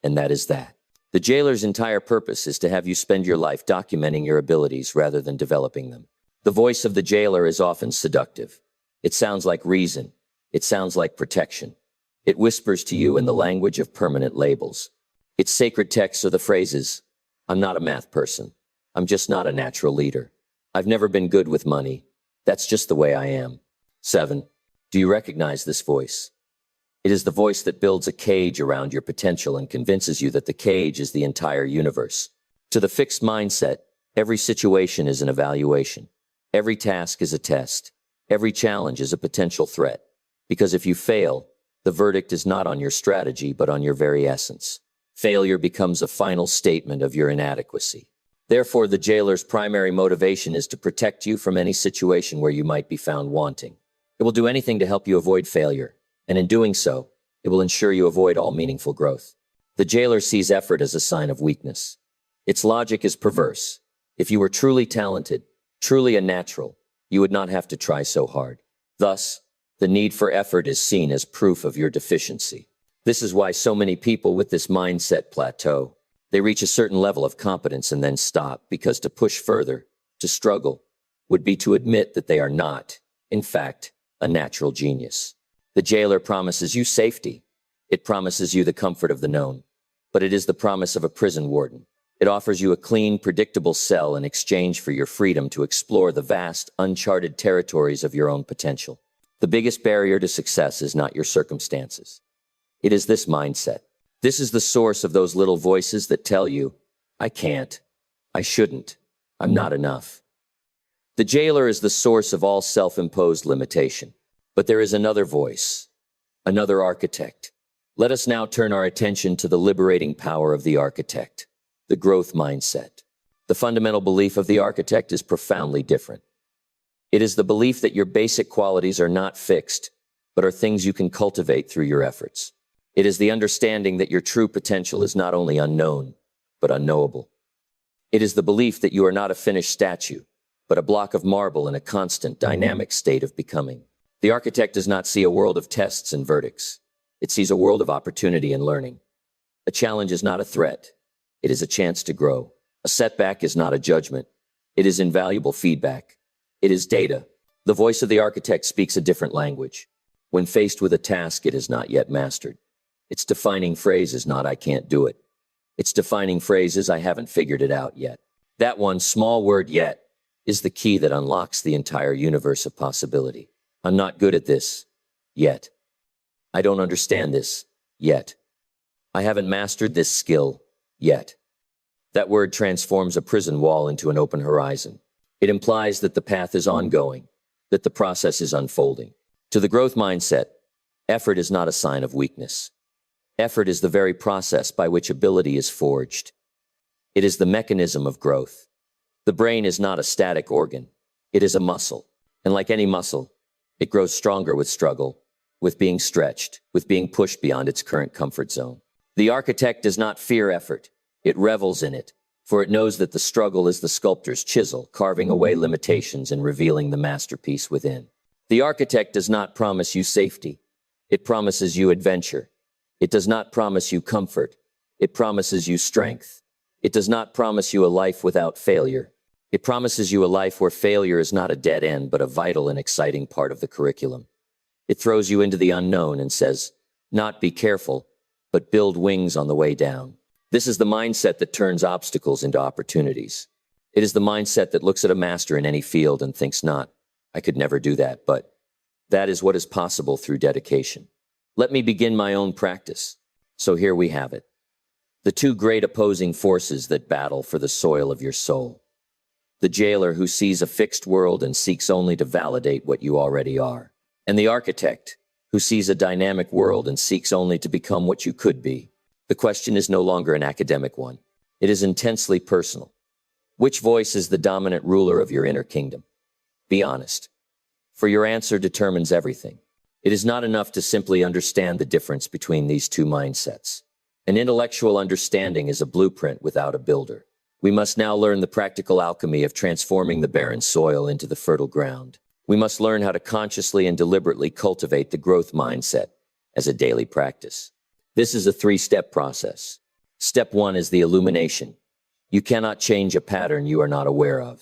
S1: and that is that. The jailer's entire purpose is to have you spend your life documenting your abilities rather than developing them. The voice of the jailer is often seductive. It sounds like reason. It sounds like protection. It whispers to you in the language of permanent labels. Its sacred texts are the phrases, "I'm not a math person. I'm just not a natural leader. I've never been good with money. That's just the way I am." 7. Do you recognize this voice? It is the voice that builds a cage around your potential and convinces you that the cage is the entire universe. To the fixed mindset, every situation is an evaluation. Every task is a test. Every challenge is a potential threat. Because if you fail, the verdict is not on your strategy, but on your very essence. Failure becomes a final statement of your inadequacy. Therefore, the jailer's primary motivation is to protect you from any situation where you might be found wanting. It will do anything to help you avoid failure, and in doing so, it will ensure you avoid all meaningful growth. The jailer sees effort as a sign of weakness. Its logic is perverse. If you were truly talented, truly a natural, you would not have to try so hard. Thus, the need for effort is seen as proof of your deficiency. This is why so many people with this mindset plateau. They reach a certain level of competence and then stop, because to push further, to struggle, would be to admit that they are not, in fact, a natural genius. The jailer promises you safety. It promises you the comfort of the known. But it is the promise of a prison warden. It offers you a clean, predictable cell in exchange for your freedom to explore the vast, uncharted territories of your own potential. The biggest barrier to success is not your circumstances. It is this mindset. This is the source of those little voices that tell you, "I can't, I shouldn't, I'm not enough." The jailer is the source of all self-imposed limitation. But there is another voice, another architect. Let us now turn our attention to the liberating power of the architect, the growth mindset. The fundamental belief of the architect is profoundly different. It is the belief that your basic qualities are not fixed, but are things you can cultivate through your efforts. It is the understanding that your true potential is not only unknown, but unknowable. It is the belief that you are not a finished statue, but a block of marble in a constant, dynamic state of becoming. The architect does not see a world of tests and verdicts. It sees a world of opportunity and learning. A challenge is not a threat. It is a chance to grow. A setback is not a judgment. It is invaluable feedback. It is data. The voice of the architect speaks a different language. When faced with a task it has not yet mastered, its defining phrase is not "I can't do it." Its defining phrase is "I haven't figured it out yet." That one small word, "yet," is the key that unlocks the entire universe of possibility. I'm not good at this, yet. I don't understand this, yet. I haven't mastered this skill, yet. That word transforms a prison wall into an open horizon. It implies that the path is ongoing, that the process is unfolding. To the growth mindset, effort is not a sign of weakness. Effort is the very process by which ability is forged. It is the mechanism of growth. The brain is not a static organ. It is a muscle. And like any muscle, it grows stronger with struggle, with being stretched, with being pushed beyond its current comfort zone. The architect does not fear effort. It revels in it, for it knows that the struggle is the sculptor's chisel, carving away limitations and revealing the masterpiece within. The architect does not promise you safety. It promises you adventure. It does not promise you comfort. It promises you strength. It does not promise you a life without failure. It promises you a life where failure is not a dead end, but a vital and exciting part of the curriculum. It throws you into the unknown and says, not be careful, but build wings on the way down. This is the mindset that turns obstacles into opportunities. It is the mindset that looks at a master in any field and thinks not, I could never do that, but that is what is possible through dedication. Let me begin my own practice. So here we have it. The two great opposing forces that battle for the soil of your soul. The jailer who sees a fixed world and seeks only to validate what you already are. And the architect who sees a dynamic world and seeks only to become what you could be. The question is no longer an academic one. It is intensely personal. Which voice is the dominant ruler of your inner kingdom? Be honest, for your answer determines everything. It is not enough to simply understand the difference between these two mindsets. An intellectual understanding is a blueprint without a builder. We must now learn the practical alchemy of transforming the barren soil into the fertile ground. We must learn how to consciously and deliberately cultivate the growth mindset as a daily practice. This is a three-step process. Step 1 is the illumination. You cannot change a pattern you are not aware of.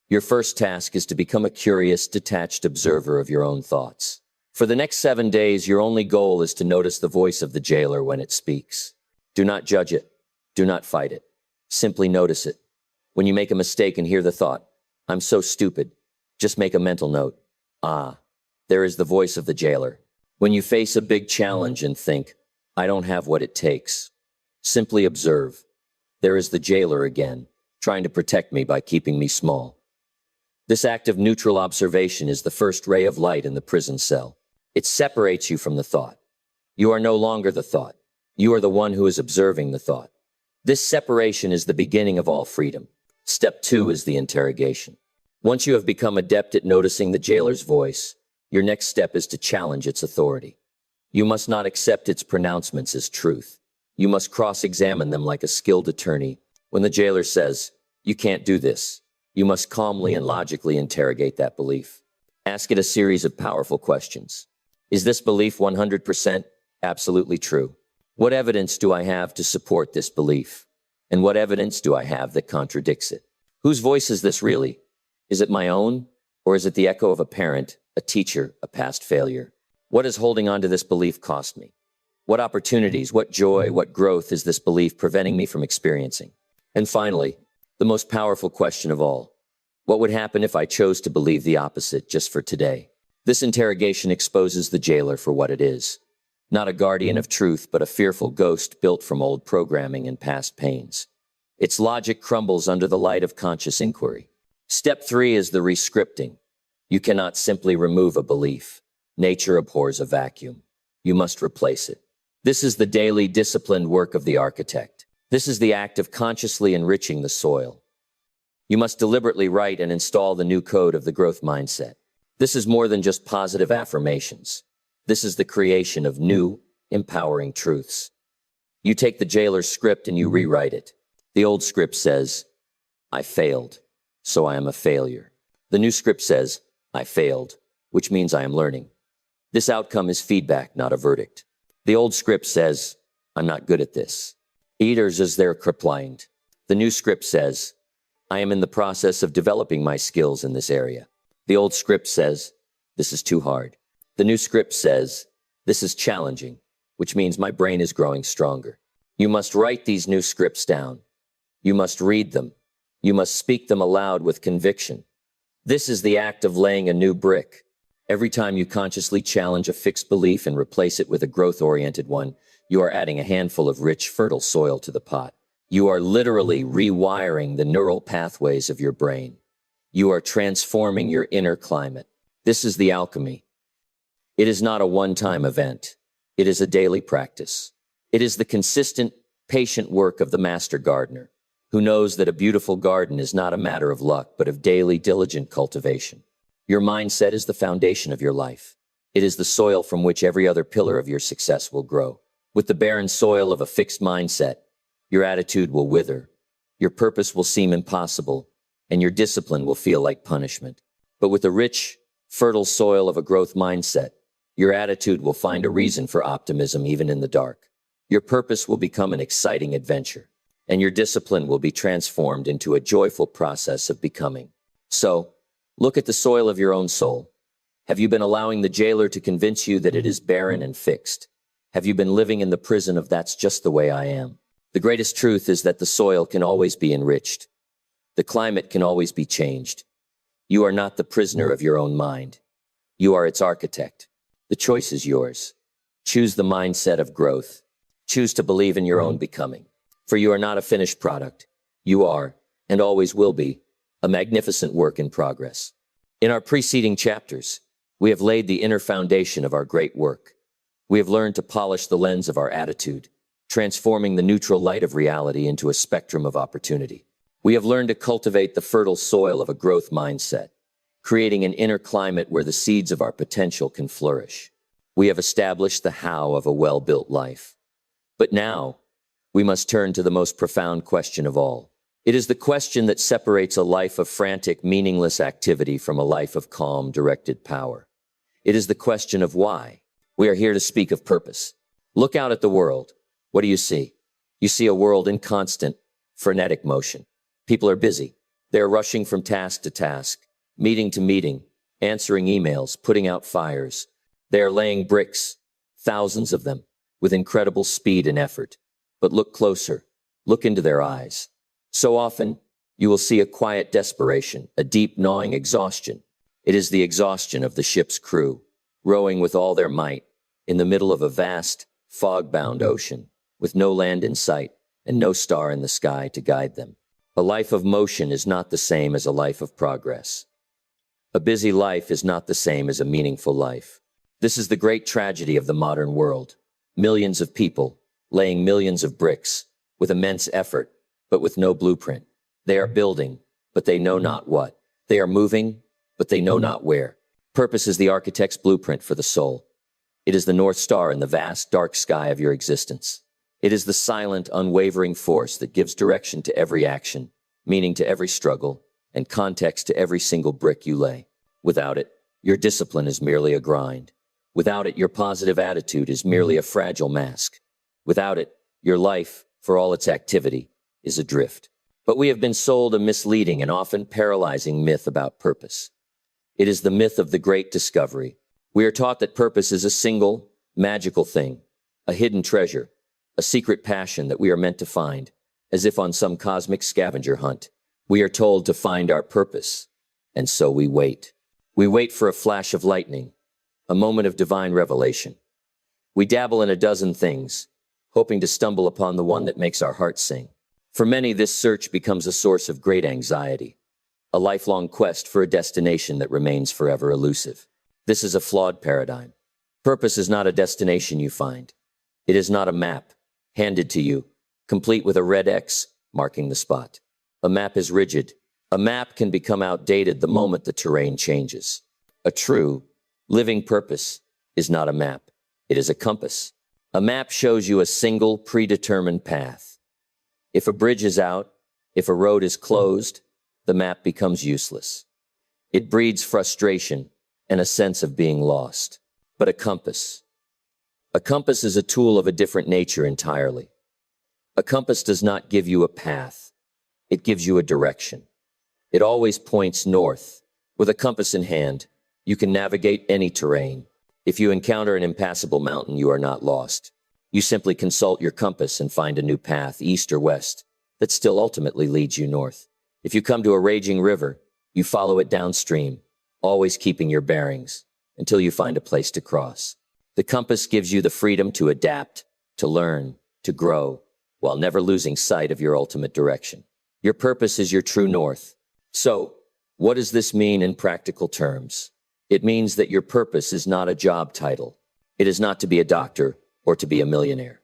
S1: Your first task is to become a curious, detached observer of your own thoughts. For the next 7 days, your only goal is to notice the voice of the jailer when it speaks. Do not judge it. Do not fight it. Simply notice it. When you make a mistake and hear the thought, I'm so stupid, just make a mental note. Ah, there is the voice of the jailer. When you face a big challenge and think, I don't have what it takes, simply observe. There is the jailer again, trying to protect me by keeping me small. This act of neutral observation is the first ray of light in the prison cell. It separates you from the thought. You are no longer the thought. You are the one who is observing the thought. This separation is the beginning of all freedom. Step 2 is the interrogation. Once you have become adept at noticing the jailer's voice, your next step is to challenge its authority. You must not accept its pronouncements as truth. You must cross-examine them like a skilled attorney. When the jailer says, you can't do this, you must calmly and logically interrogate that belief. Ask it a series of powerful questions. Is this belief 100% absolutely true? What evidence do I have to support this belief? And what evidence do I have that contradicts it? Whose voice is this really? Is it my own? Or is it the echo of a parent, a teacher, a past failure? What is holding on to this belief cost me? What opportunities, what joy, what growth is this belief preventing me from experiencing? And finally, the most powerful question of all, what would happen if I chose to believe the opposite just for today? This interrogation exposes the jailer for what it is. Not a guardian of truth, but a fearful ghost built from old programming and past pains. Its logic crumbles under the light of conscious inquiry. Step 3 is the rescripting. You cannot simply remove a belief. Nature abhors a vacuum. You must replace it. This is the daily disciplined work of the architect. This is the act of consciously enriching the soil. You must deliberately write and install the new code of the growth mindset. This is more than just positive affirmations. This is the creation of new, empowering truths. You take the jailer's script and you rewrite it. The old script says, I failed, so I am a failure. The new script says, I failed, which means I am learning. This outcome is feedback, not a verdict. The old script says, I'm not good at this. Eaters is their cripplined. The new script says, I am in the process of developing my skills in this area. The old script says, this is too hard. The new script says, this is challenging, which means my brain is growing stronger. You must write these new scripts down. You must read them. You must speak them aloud with conviction. This is the act of laying a new brick. Every time you consciously challenge a fixed belief and replace it with a growth-oriented one, you are adding a handful of rich, fertile soil to the pot. You are literally rewiring the neural pathways of your brain. You are transforming your inner climate. This is the alchemy. It is not a one-time event. It is a daily practice. It is the consistent, patient work of the master gardener, who knows that a beautiful garden is not a matter of luck, but of daily, diligent cultivation. Your mindset is the foundation of your life. It is the soil from which every other pillar of your success will grow. With the barren soil of a fixed mindset, your attitude will wither, your purpose will seem impossible, and your discipline will feel like punishment. But with the rich, fertile soil of a growth mindset, your attitude will find a reason for optimism even in the dark. Your purpose will become an exciting adventure, and your discipline will be transformed into a joyful process of becoming. So, look at the soil of your own soul. Have you been allowing the jailer to convince you that it is barren and fixed? Have you been living in the prison of "that's just the way I am"? The greatest truth is that the soil can always be enriched. The climate can always be changed. You are not the prisoner of your own mind. You are its architect. The choice is yours. Choose the mindset of growth. Choose to believe in your own becoming. For you are not a finished product. You are, and always will be, a magnificent work in progress. In our preceding chapters, we have laid the inner foundation of our great work. We have learned to polish the lens of our attitude, transforming the neutral light of reality into a spectrum of opportunity. We have learned to cultivate the fertile soil of a growth mindset, creating an inner climate where the seeds of our potential can flourish. We have established the how of a well-built life. But now, we must turn to the most profound question of all. It is the question that separates a life of frantic, meaningless activity from a life of calm, directed power. It is the question of why. We are here to speak of purpose. Look out at the world. What do you see? You see a world in constant, frenetic motion. People are busy. They are rushing from task to task, meeting to meeting, answering emails, putting out fires. They are laying bricks, thousands of them, with incredible speed and effort. But look closer. Look into their eyes. So often, you will see a quiet desperation, a deep gnawing exhaustion. It is the exhaustion of the ship's crew, rowing with all their might, in the middle of a vast, fog-bound ocean, with no land in sight and no star in the sky to guide them. A life of motion is not the same as a life of progress. A busy life is not the same as a meaningful life. This is the great tragedy of the modern world. Millions of people, laying millions of bricks, with immense effort, but with no blueprint. They are building, but they know not what. They are moving, but they know not where. Purpose is the architect's blueprint for the soul. It is the North Star in the vast, dark sky of your existence. It is the silent, unwavering force that gives direction to every action, meaning to every struggle, and context to every single brick you lay. Without it, your discipline is merely a grind. Without it, your positive attitude is merely a fragile mask. Without it, your life, for all its activity, is adrift. But we have been sold a misleading and often paralyzing myth about purpose. It is the myth of the great discovery. We are taught that purpose is a single, magical thing, a hidden treasure, a secret passion that we are meant to find, as if on some cosmic scavenger hunt. We are told to find our purpose, and so we wait. We wait for a flash of lightning, a moment of divine revelation. We dabble in a dozen things, hoping to stumble upon the one that makes our hearts sing. For many, this search becomes a source of great anxiety, a lifelong quest for a destination that remains forever elusive. This is a flawed paradigm. Purpose is not a destination you find. It is not a map, handed to you, complete with a red X marking the spot. A map is rigid. A map can become outdated the moment the terrain changes. A true, living purpose is not a map. It is a compass. A map shows you a single, predetermined path. If a bridge is out, if a road is closed, the map becomes useless. It breeds frustration and a sense of being lost. But a compass is a tool of a different nature entirely. A compass does not give you a path. It gives you a direction. It always points north. With a compass in hand, you can navigate any terrain. If you encounter an impassable mountain, you are not lost. You simply consult your compass and find a new path, east or west, that still ultimately leads you north. If you come to a raging river, you follow it downstream, always keeping your bearings, until you find a place to cross. The compass gives you the freedom to adapt, to learn, to grow, while never losing sight of your ultimate direction. Your purpose is your true north. So, what does this mean in practical terms? It means that your purpose is not a job title. It is not to be a doctor or to be a millionaire.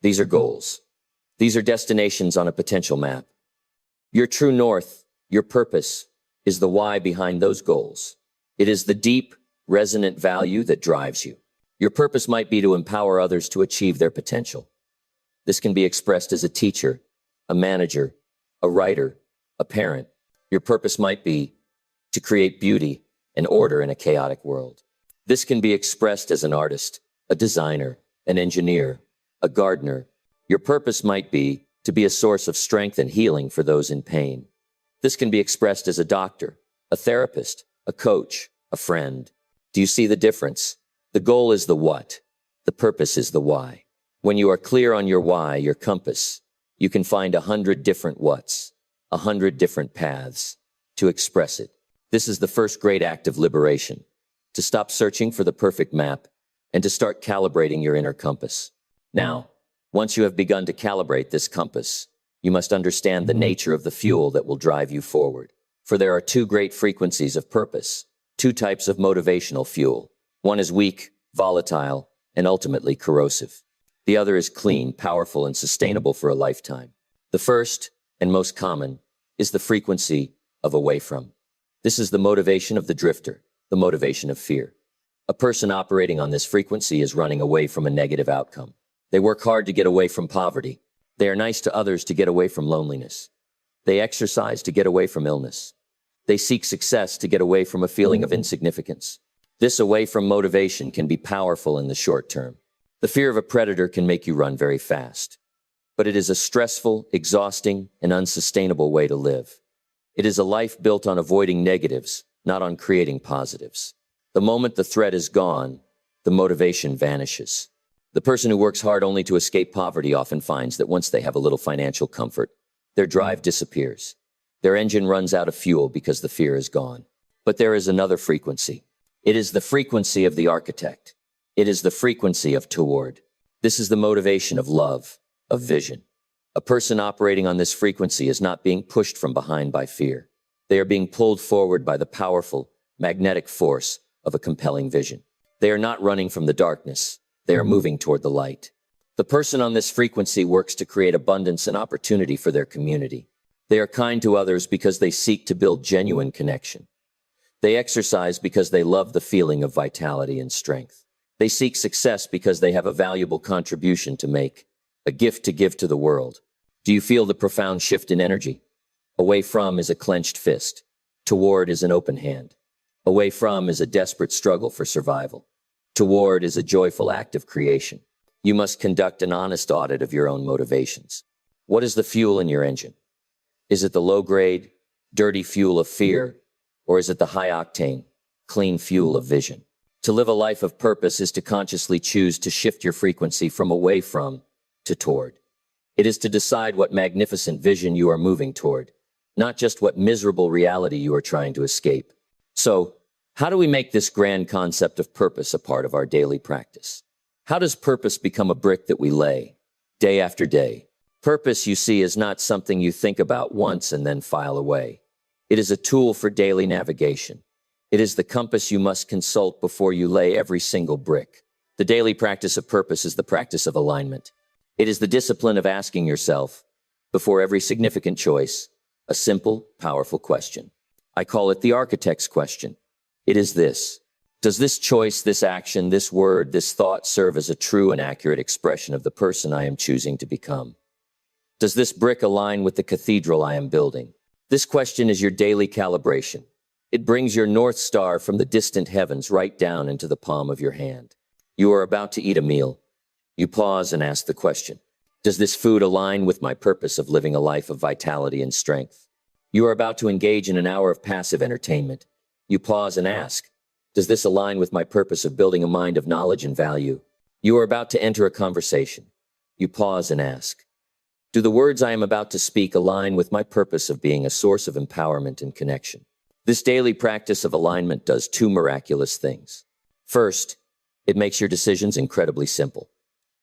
S1: These are goals. These are destinations on a potential map. Your true north, your purpose, is the why behind those goals. It is the deep, resonant value that drives you. Your purpose might be to empower others to achieve their potential. This can be expressed as a teacher, a manager, a writer, a parent. Your purpose might be to create beauty and order in a chaotic world. This can be expressed as an artist, a designer, an engineer, a gardener. Your purpose might be to be a source of strength and healing for those in pain. This can be expressed as a doctor, a therapist, a coach, a friend. Do you see the difference? The goal is the what. The purpose is the why. When you are clear on your why, your compass, you can find 100 different whats, 100 different paths to express it. This is the first great act of liberation, to stop searching for the perfect map and to start calibrating your inner compass. Now, once you have begun to calibrate this compass, you must understand the nature of the fuel that will drive you forward. For there are two great frequencies of purpose, two types of motivational fuel. One is weak, volatile, and ultimately corrosive. The other is clean, powerful, and sustainable for a lifetime. The first, and most common, is the frequency of away from. This is the motivation of the drifter, the motivation of fear. A person operating on this frequency is running away from a negative outcome. They work hard to get away from poverty. They are nice to others to get away from loneliness. They exercise to get away from illness. They seek success to get away from a feeling of insignificance. This away from motivation can be powerful in the short term. The fear of a predator can make you run very fast. But it is a stressful, exhausting, and unsustainable way to live. It is a life built on avoiding negatives, not on creating positives. The moment the threat is gone, the motivation vanishes. The person who works hard only to escape poverty often finds that once they have a little financial comfort, their drive disappears. Their engine runs out of fuel because the fear is gone. But there is another frequency. It is the frequency of the architect. It is the frequency of toward. This is the motivation of love, of vision. A person operating on this frequency is not being pushed from behind by fear. They are being pulled forward by the powerful, magnetic force of a compelling vision. They are not running from the darkness. They are moving toward the light. The person on this frequency works to create abundance and opportunity for their community. They are kind to others because they seek to build genuine connection. They exercise because they love the feeling of vitality and strength. They seek success because they have a valuable contribution to make, a gift to give to the world. Do you feel the profound shift in energy? Away from is a clenched fist. Toward is an open hand. Away from is a desperate struggle for survival. Toward is a joyful act of creation. You must conduct an honest audit of your own motivations. What is the fuel in your engine? Is it the low-grade, dirty fuel of fear, or is it the high-octane, clean fuel of vision? To live a life of purpose is to consciously choose to shift your frequency from away from to toward. It is to decide what magnificent vision you are moving toward, not just what miserable reality you are trying to escape. So, how do we make this grand concept of purpose a part of our daily practice? How does purpose become a brick that we lay, day after day? Purpose, you see, is not something you think about once and then file away. It is a tool for daily navigation. It is the compass you must consult before you lay every single brick. The daily practice of purpose is the practice of alignment. It is the discipline of asking yourself, before every significant choice, a simple, powerful question. I call it the architect's question. It is this: does this choice, this action, this word, this thought serve as a true and accurate expression of the person I am choosing to become? Does this brick align with the cathedral I am building? This question is your daily calibration. It brings your North Star from the distant heavens right down into the palm of your hand. You are about to eat a meal. You pause and ask the question: does this food align with my purpose of living a life of vitality and strength? You are about to engage in an hour of passive entertainment. You pause and ask: does this align with my purpose of building a mind of knowledge and value? You are about to enter a conversation. You pause and ask: do the words I am about to speak align with my purpose of being a source of empowerment and connection? This daily practice of alignment does two miraculous things. First, it makes your decisions incredibly simple.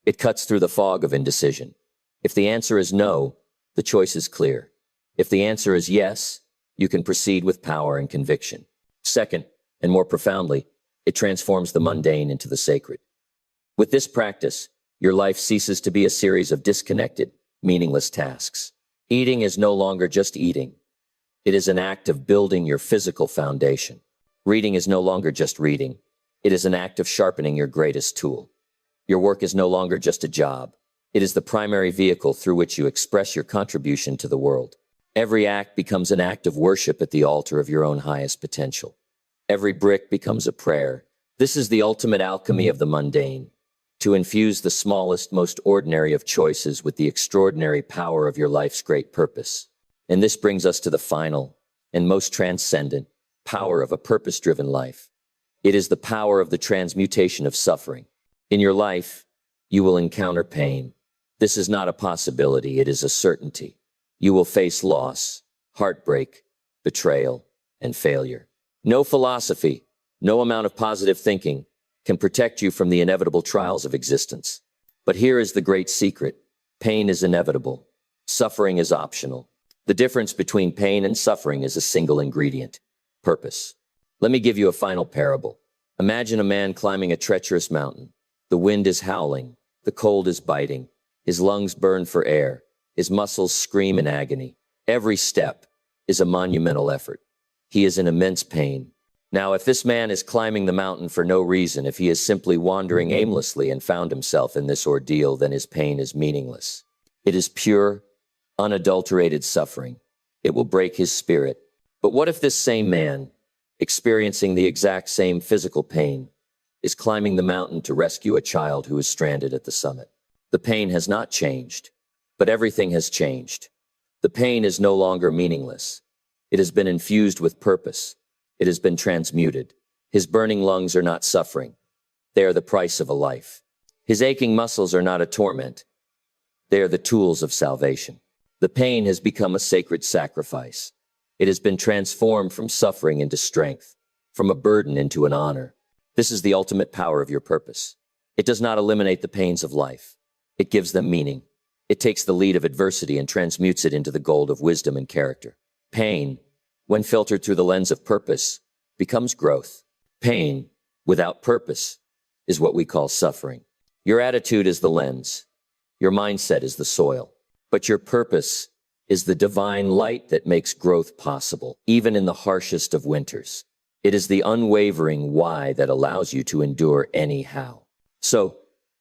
S1: It cuts through the fog of indecision. If the answer is no, the choice is clear. If the answer is yes, you can proceed with power and conviction. Second, and more profoundly, it transforms the mundane into the sacred. With this practice, your life ceases to be a series of disconnected, meaningless tasks. Eating is no longer just eating. It is an act of building your physical foundation. Reading is no longer just reading. It is an act of sharpening your greatest tool. Your work is no longer just a job. It is the primary vehicle through which you express your contribution to the world. Every act becomes an act of worship at the altar of your own highest potential. Every brick becomes a prayer. This is the ultimate alchemy of the mundane, to infuse the smallest, most ordinary of choices with the extraordinary power of your life's great purpose. And this brings us to the final and most transcendent power of a purpose-driven life. It is the power of the transmutation of suffering. In your life, you will encounter pain. This is not a possibility, it is a certainty. You will face loss, heartbreak, betrayal, and failure. No philosophy, no amount of positive thinking can protect you from the inevitable trials of existence. But here is the great secret. Pain is inevitable. Suffering is optional. The difference between pain and suffering is a single ingredient: purpose. Let me give you a final parable. Imagine a man climbing a treacherous mountain. The wind is howling. The cold is biting. His lungs burn for air. His muscles scream in agony. Every step is a monumental effort. He is in immense pain. Now, if this man is climbing the mountain for no reason, if he is simply wandering aimlessly and found himself in this ordeal, then his pain is meaningless. It is pure, unadulterated suffering. It will break his spirit. But what if this same man, experiencing the exact same physical pain, is climbing the mountain to rescue a child who is stranded at the summit? The pain has not changed, but everything has changed. The pain is no longer meaningless. It has been infused with purpose. It has been transmuted. His burning lungs are not suffering. They are the price of a life. His aching muscles are not a torment. They are the tools of salvation. The pain has become a sacred sacrifice. It has been transformed from suffering into strength, from a burden into an honor. This is the ultimate power of your purpose. It does not eliminate the pains of life. It gives them meaning. It takes the lead of adversity and transmutes it into the gold of wisdom and character. Pain, when filtered through the lens of purpose, becomes growth. Pain, without purpose, is what we call suffering. Your attitude is the lens. Your mindset is the soil. But your purpose is the divine light that makes growth possible, even in the harshest of winters. It is the unwavering why that allows you to endure anyhow. So,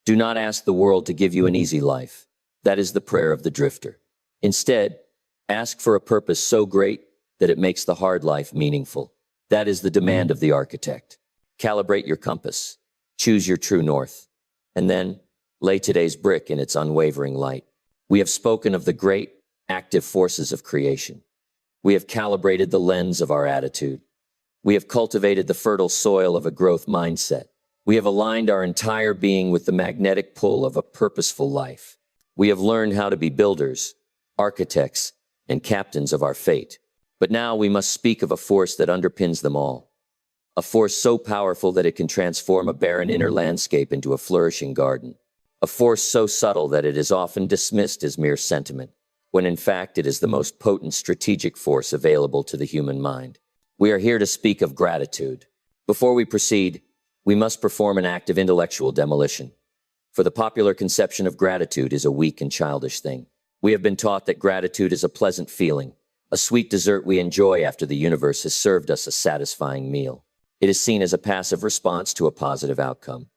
S1: do not ask the world to give you an easy life. That is the prayer of the drifter. Instead, ask for a purpose so great that it makes the hard life meaningful. That is the demand of the architect. Calibrate your compass, choose your true north, and then lay today's brick in its unwavering light. We have spoken of the great, active forces of creation. We have calibrated the lens of our attitude. We have cultivated the fertile soil of a growth mindset. We have aligned our entire being with the magnetic pull of a purposeful life. We have learned how to be builders, architects, and captains of our fate. But now we must speak of a force that underpins them all. A force so powerful that it can transform a barren inner landscape into a flourishing garden. A force so subtle that it is often dismissed as mere sentiment, when in fact it is the most potent strategic force available to the human mind. We are here to speak of gratitude. Before we proceed, we must perform an act of intellectual demolition. For the popular conception of gratitude is a weak and childish thing. We have been taught that gratitude is a pleasant feeling, a sweet dessert we enjoy after the universe has served us a satisfying meal. It is seen as a passive response to a positive outcome.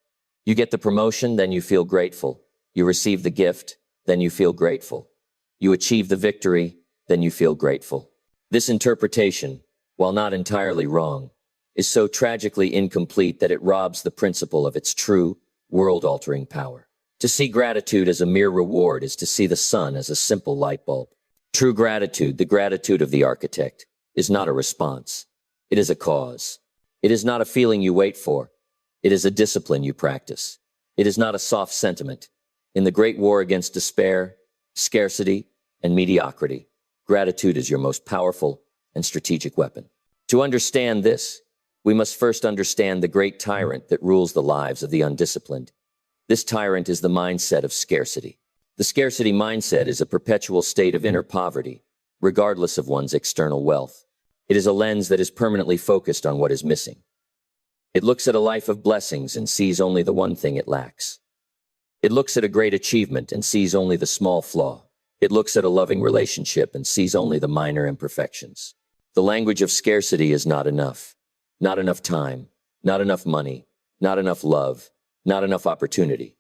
S1: You get the promotion, then you feel grateful. You receive the gift, then you feel grateful. You achieve the victory, then you feel grateful. This interpretation, while not entirely wrong, is so tragically incomplete that it robs the principle of its true, world-altering power. To see gratitude as a mere reward is to see the sun as a simple light bulb. True gratitude, the gratitude of the architect, is not a response. It is a cause. It is not a feeling you wait for. It is a discipline you practice. It is not a soft sentiment. In the great war against despair, scarcity, and mediocrity, gratitude is your most powerful and strategic weapon. To understand this, we must first understand the great tyrant that rules the lives of the undisciplined. This tyrant is the mindset of scarcity. The scarcity mindset is a perpetual state of inner poverty, regardless of one's external wealth. It is a lens that is permanently focused on what is missing. It looks at a life of blessings and sees only the one thing it lacks. It looks at a great achievement and sees only the small flaw. It looks at a loving relationship and sees only the minor imperfections. The language of scarcity is not enough. Not enough time, not enough money, not enough love, not enough opportunity.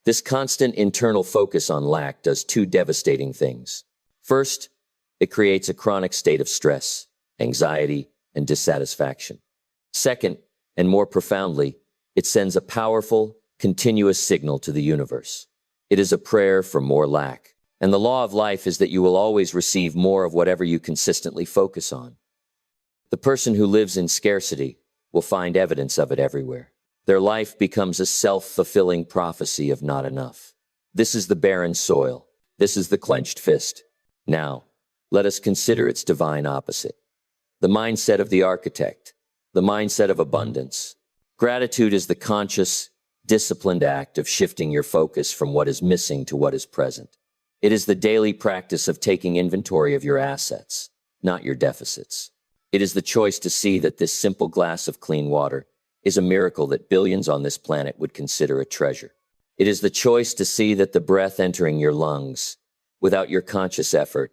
S1: This constant internal focus on lack does two devastating things. First, it creates a chronic state of stress, anxiety, and dissatisfaction. Second, and more profoundly, it sends a powerful, continuous signal to the universe. It is a prayer for more lack. And the law of life is that you will always receive more of whatever you consistently focus on. The person who lives in scarcity will find evidence of it everywhere. Their life becomes a self-fulfilling prophecy of not enough. This is the barren soil. This is the clenched fist. Now, let us consider its divine opposite. The mindset of the architect, the mindset of abundance. Gratitude is the conscious, disciplined act of shifting your focus from what is missing to what is present. It is the daily practice of taking inventory of your assets, not your deficits. It is the choice to see that this simple glass of clean water is a miracle that billions on this planet would consider a treasure. It is the choice to see that the breath entering your lungs, without your conscious effort,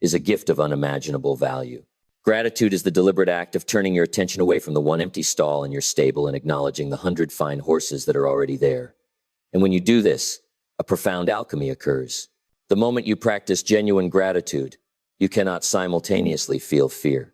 S1: is a gift of unimaginable value. Gratitude is the deliberate act of turning your attention away from the one empty stall in your stable and acknowledging the 100 fine horses that are already there. And when you do this, a profound alchemy occurs. The moment you practice genuine gratitude, you cannot simultaneously feel fear.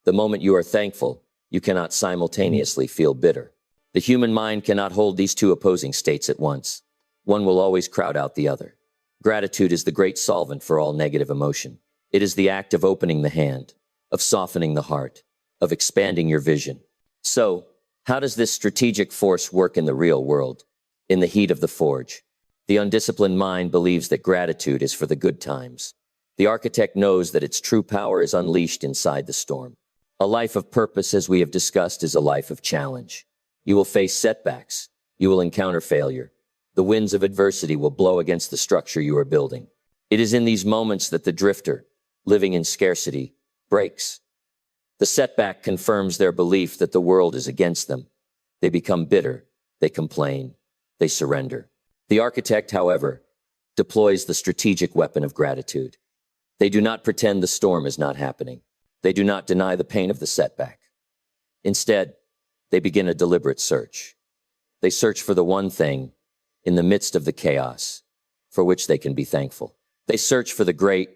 S1: The moment you are thankful, you cannot simultaneously feel bitter. The human mind cannot hold these two opposing states at once. One will always crowd out the other. Gratitude is the great solvent for all negative emotion. It is the act of opening the hand, of softening the heart, of expanding your vision. So, how does this strategic force work in the real world, in the heat of the forge? The undisciplined mind believes that gratitude is for the good times. The architect knows that its true power is unleashed inside the storm. A life of purpose, as we have discussed, is a life of challenge. You will face setbacks. You will encounter failure. The winds of adversity will blow against the structure you are building. It is in these moments that the drifter, living in scarcity, breaks. The setback confirms their belief that the world is against them. They become bitter. They complain. They surrender. The architect, however, deploys the strategic weapon of gratitude. They do not pretend the storm is not happening. They do not deny the pain of the setback. Instead, they begin a deliberate search. They search for the one thing, in the midst of the chaos, for which they can be thankful. They search for the great,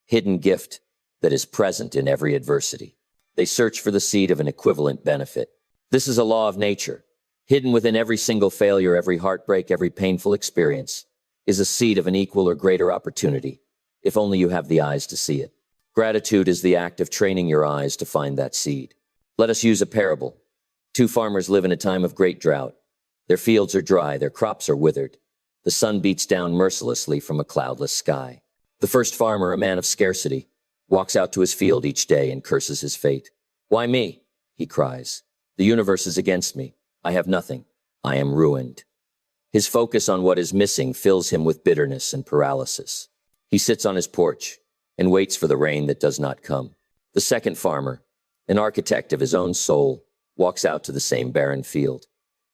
S1: hidden gift that is present in every adversity. They search for the seed of an equivalent benefit. This is a law of nature. Hidden within every single failure, every heartbreak, every painful experience, is a seed of an equal or greater opportunity, if only you have the eyes to see it. Gratitude is the act of training your eyes to find that seed. Let us use a parable. Two farmers live in a time of great drought. Their fields are dry, their crops are withered. The sun beats down mercilessly from a cloudless sky. The first farmer, a man of scarcity, walks out to his field each day and curses his fate. "Why me?" he cries. "The universe is against me. I have nothing. I am ruined." His focus on what is missing fills him with bitterness and paralysis. He sits on his porch and waits for the rain that does not come. The second farmer, an architect of his own soul, walks out to the same barren field.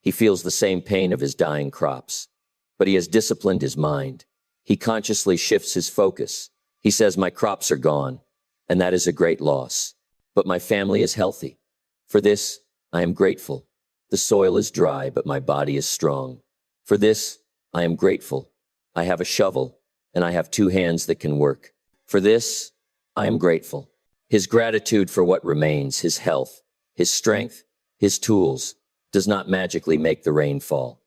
S1: He feels the same pain of his dying crops, but he has disciplined his mind. He consciously shifts his focus. He says, "My crops are gone, and that is a great loss, but my family is healthy. For this, I am grateful. The soil is dry, but my body is strong. For this, I am grateful. I have a shovel, and I have two hands that can work. For this, I am grateful." His gratitude for what remains, his health, his strength, his tools, does not magically make the rain fall.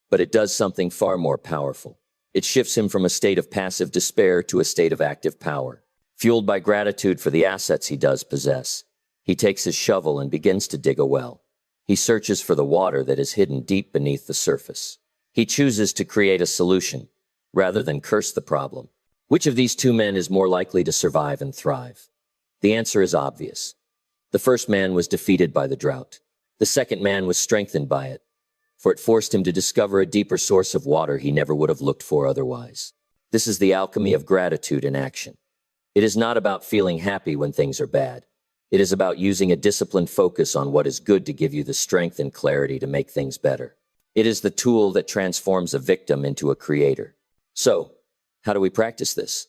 S1: But it does something far more powerful. It shifts him from a state of passive despair to a state of active power. Fueled by gratitude for the assets he does possess, he takes his shovel and begins to dig a well. He searches for the water that is hidden deep beneath the surface. He chooses to create a solution, rather than curse the problem. Which of these two men is more likely to survive and thrive? The answer is obvious. The first man was defeated by the drought. The second man was strengthened by it, for it forced him to discover a deeper source of water he never would have looked for otherwise. This is the alchemy of gratitude in action. It is not about feeling happy when things are bad. It is about using a disciplined focus on what is good to give you the strength and clarity to make things better. It is the tool that transforms a victim into a creator. So, how do we practice this?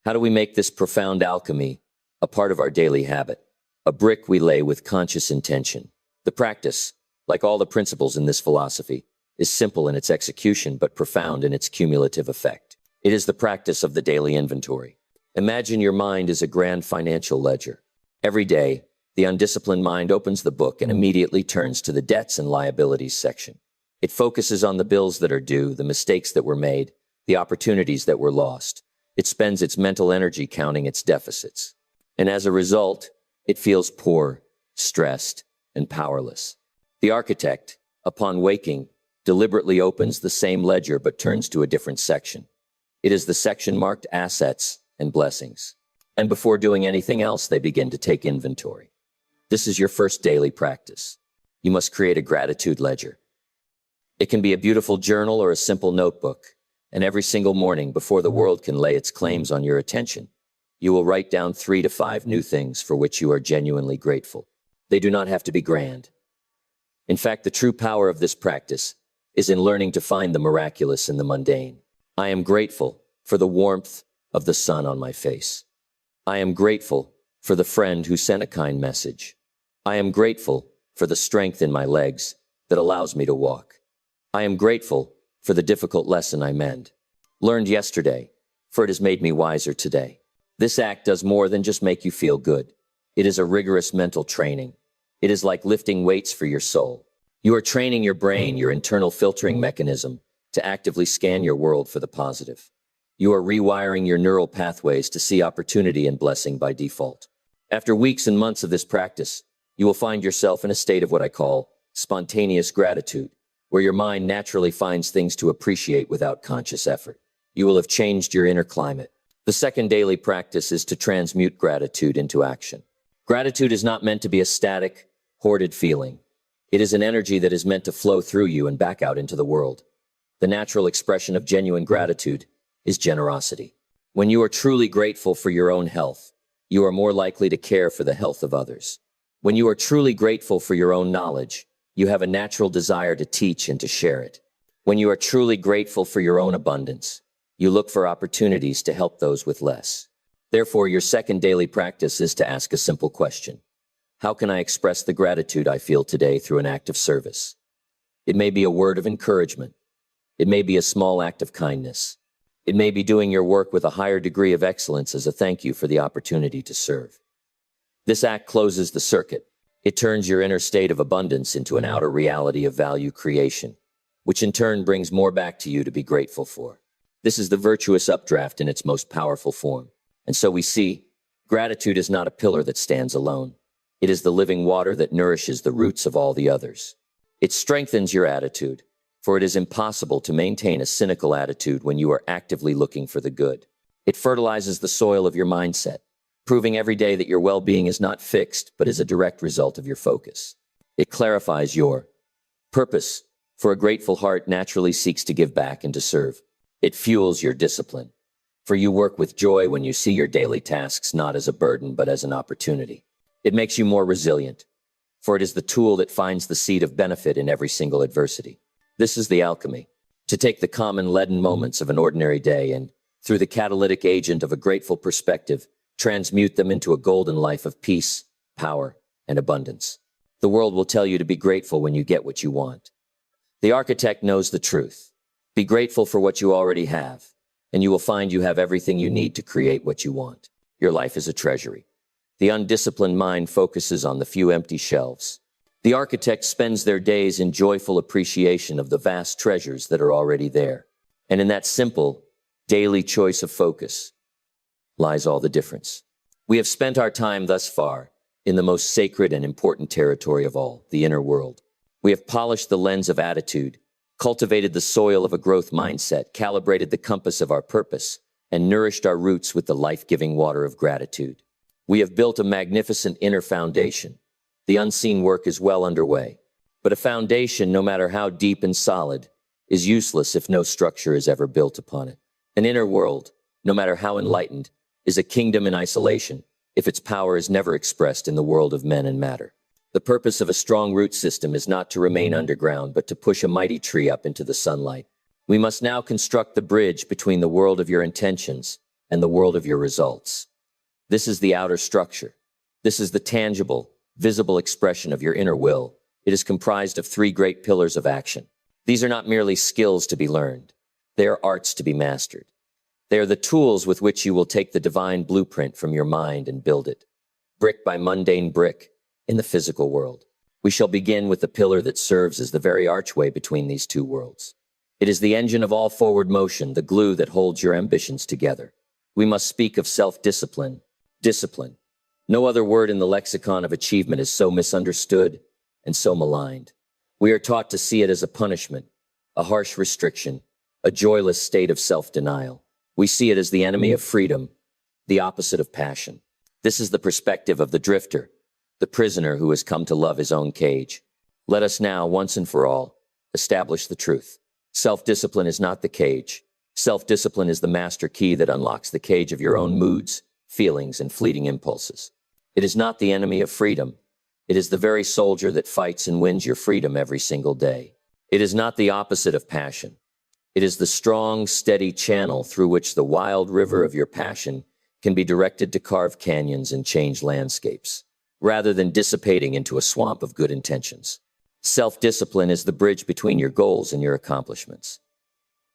S1: How do we make this profound alchemy a part of our daily habit? A brick we lay with conscious intention. The practice, like all the principles in this philosophy, is simple in its execution but profound in its cumulative effect. It is the practice of the daily inventory. Imagine your mind as a grand financial ledger. Every day, the undisciplined mind opens the book and immediately turns to the debts and liabilities section. It focuses on the bills that are due, the mistakes that were made, the opportunities that were lost. It spends its mental energy counting its deficits. And as a result, it feels poor, stressed, and powerless. The architect, upon waking, deliberately opens the same ledger but turns to a different section. It is the section marked assets and blessings. And before doing anything else, they begin to take inventory. This is your first daily practice. You must create a gratitude ledger. It can be a beautiful journal or a simple notebook, and every single morning before the world can lay its claims on your attention, you will write down 3 to 5 new things for which you are genuinely grateful. They do not have to be grand. In fact, the true power of this practice is in learning to find the miraculous in the mundane. I am grateful for the warmth of the sun on my face. I am grateful for the friend who sent a kind message. I am grateful for the strength in my legs that allows me to walk. I am grateful for the difficult lesson I learned yesterday, for it has made me wiser today. This act does more than just make you feel good. It is a rigorous mental training. It is like lifting weights for your soul. You are training your brain, your internal filtering mechanism, to actively scan your world for the positive. You are rewiring your neural pathways to see opportunity and blessing by default. After weeks and months of this practice, you will find yourself in a state of what I call spontaneous gratitude, where your mind naturally finds things to appreciate without conscious effort. You will have changed your inner climate. The second daily practice is to transmute gratitude into action. Gratitude is not meant to be a static, hoarded feeling. It is an energy that is meant to flow through you and back out into the world. The natural expression of genuine gratitude is generosity. When you are truly grateful for your own health, you are more likely to care for the health of others. When you are truly grateful for your own knowledge, you have a natural desire to teach and to share it. When you are truly grateful for your own abundance, you look for opportunities to help those with less. Therefore, your second daily practice is to ask a simple question. How can I express the gratitude I feel today through an act of service? It may be a word of encouragement. It may be a small act of kindness. It may be doing your work with a higher degree of excellence as a thank you for the opportunity to serve. This act closes the circuit. It turns your inner state of abundance into an outer reality of value creation, which in turn brings more back to you to be grateful for. This is the virtuous updraft in its most powerful form. And so we see, gratitude is not a pillar that stands alone. It is the living water that nourishes the roots of all the others. It strengthens your attitude, for it is impossible to maintain a cynical attitude when you are actively looking for the good. It fertilizes the soil of your mindset, proving every day that your well-being is not fixed, but is a direct result of your focus. It clarifies your purpose, for a grateful heart naturally seeks to give back and to serve. It fuels your discipline, for you work with joy when you see your daily tasks not as a burden, but as an opportunity. It makes you more resilient, for it is the tool that finds the seed of benefit in every single adversity. This is the alchemy, to take the common leaden moments of an ordinary day and, through the catalytic agent of a grateful perspective, transmute them into a golden life of peace, power, and abundance. The world will tell you to be grateful when you get what you want. The architect knows the truth. Be grateful for what you already have, and you will find you have everything you need to create what you want. Your life is a treasury. The undisciplined mind focuses on the few empty shelves. The architect spends their days in joyful appreciation of the vast treasures that are already there. And in that simple, daily choice of focus lies all the difference. We have spent our time thus far in the most sacred and important territory of all, the inner world. We have polished the lens of attitude, cultivated the soil of a growth mindset, calibrated the compass of our purpose, and nourished our roots with the life-giving water of gratitude. We have built a magnificent inner foundation. The unseen work is well underway. But a foundation, no matter how deep and solid, is useless if no structure is ever built upon it. An inner world, no matter how enlightened, is a kingdom in isolation if its power is never expressed in the world of men and matter. The purpose of a strong root system is not to remain underground, but to push a mighty tree up into the sunlight. We must now construct the bridge between the world of your intentions and the world of your results. This is the outer structure. This is the tangible, visible expression of your inner will, It is comprised of three great pillars of action. These are not merely skills to be learned. They are arts to be mastered. They are the tools with which you will take the divine blueprint from your mind and build it, brick by mundane brick, in the physical world. We shall begin with the pillar that serves as the very archway between these two worlds. It is the engine of all forward motion, the glue that holds your ambitions together. We must speak of self-discipline. Discipline. No other word in the lexicon of achievement is so misunderstood and so maligned. We are taught to see it as a punishment, a harsh restriction, a joyless state of self-denial. We see it as the enemy of freedom, the opposite of passion. This is the perspective of the drifter, the prisoner who has come to love his own cage. Let us now, once and for all, establish the truth. Self-discipline is not the cage. Self-discipline is the master key that unlocks the cage of your own moods, feelings, and fleeting impulses. It is not the enemy of freedom. It is the very soldier that fights and wins your freedom every single day. It is not the opposite of passion. It is the strong, steady channel through which the wild river of your passion can be directed to carve canyons and change landscapes, rather than dissipating into a swamp of good intentions. Self-discipline is the bridge between your goals and your accomplishments.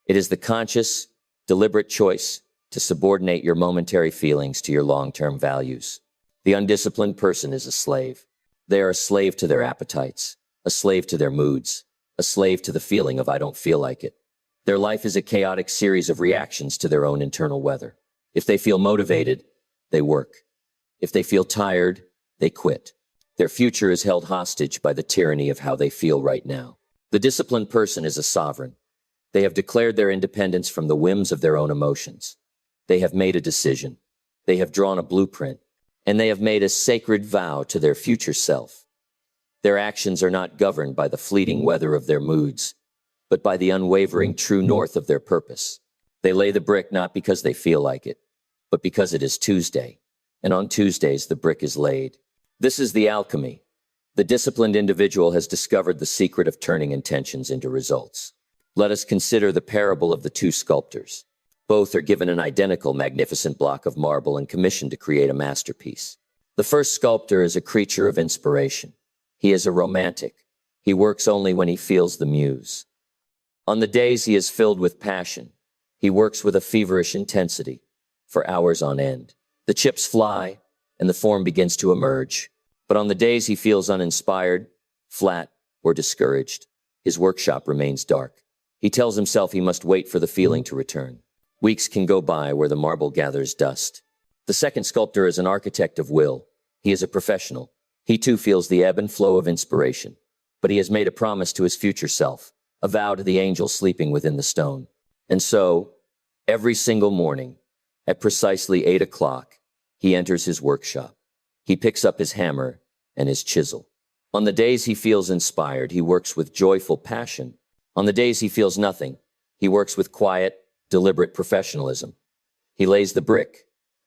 S1: It is the conscious, deliberate choice to subordinate your momentary feelings to your long-term values. The undisciplined person is a slave. They are a slave to their appetites, a slave to their moods, a slave to the feeling of I don't feel like it. Their life is a chaotic series of reactions to their own internal weather. If they feel motivated, they work. If they feel tired, they quit. Their future is held hostage by the tyranny of how they feel right now. The disciplined person is a sovereign. They have declared their independence from the whims of their own emotions. They have made a decision. They have drawn a blueprint, and they have made a sacred vow to their future self. Their actions are not governed by the fleeting weather of their moods, but by the unwavering true north of their purpose. They lay the brick not because they feel like it, but because it is Tuesday, and on Tuesdays the brick is laid. This is the alchemy. The disciplined individual has discovered the secret of turning intentions into results. Let us consider the parable of the two sculptors. Both are given an identical magnificent block of marble and commissioned to create a masterpiece. The first sculptor is a creature of inspiration. He is a romantic. He works only when he feels the muse. On the days he is filled with passion, he works with a feverish intensity, for hours on end. The chips fly, and the form begins to emerge. But on the days he feels uninspired, flat, or discouraged, his workshop remains dark. He tells himself he must wait for the feeling to return. Weeks can go by where the marble gathers dust. The second sculptor is an architect of will. He is a professional. He too feels the ebb and flow of inspiration. But he has made a promise to his future self, a vow to the angel sleeping within the stone. And so, every single morning, at precisely 8 o'clock, he enters his workshop. He picks up his hammer and his chisel. On the days he feels inspired, he works with joyful passion. On the days he feels nothing, he works with quiet, deliberate professionalism. He lays the brick.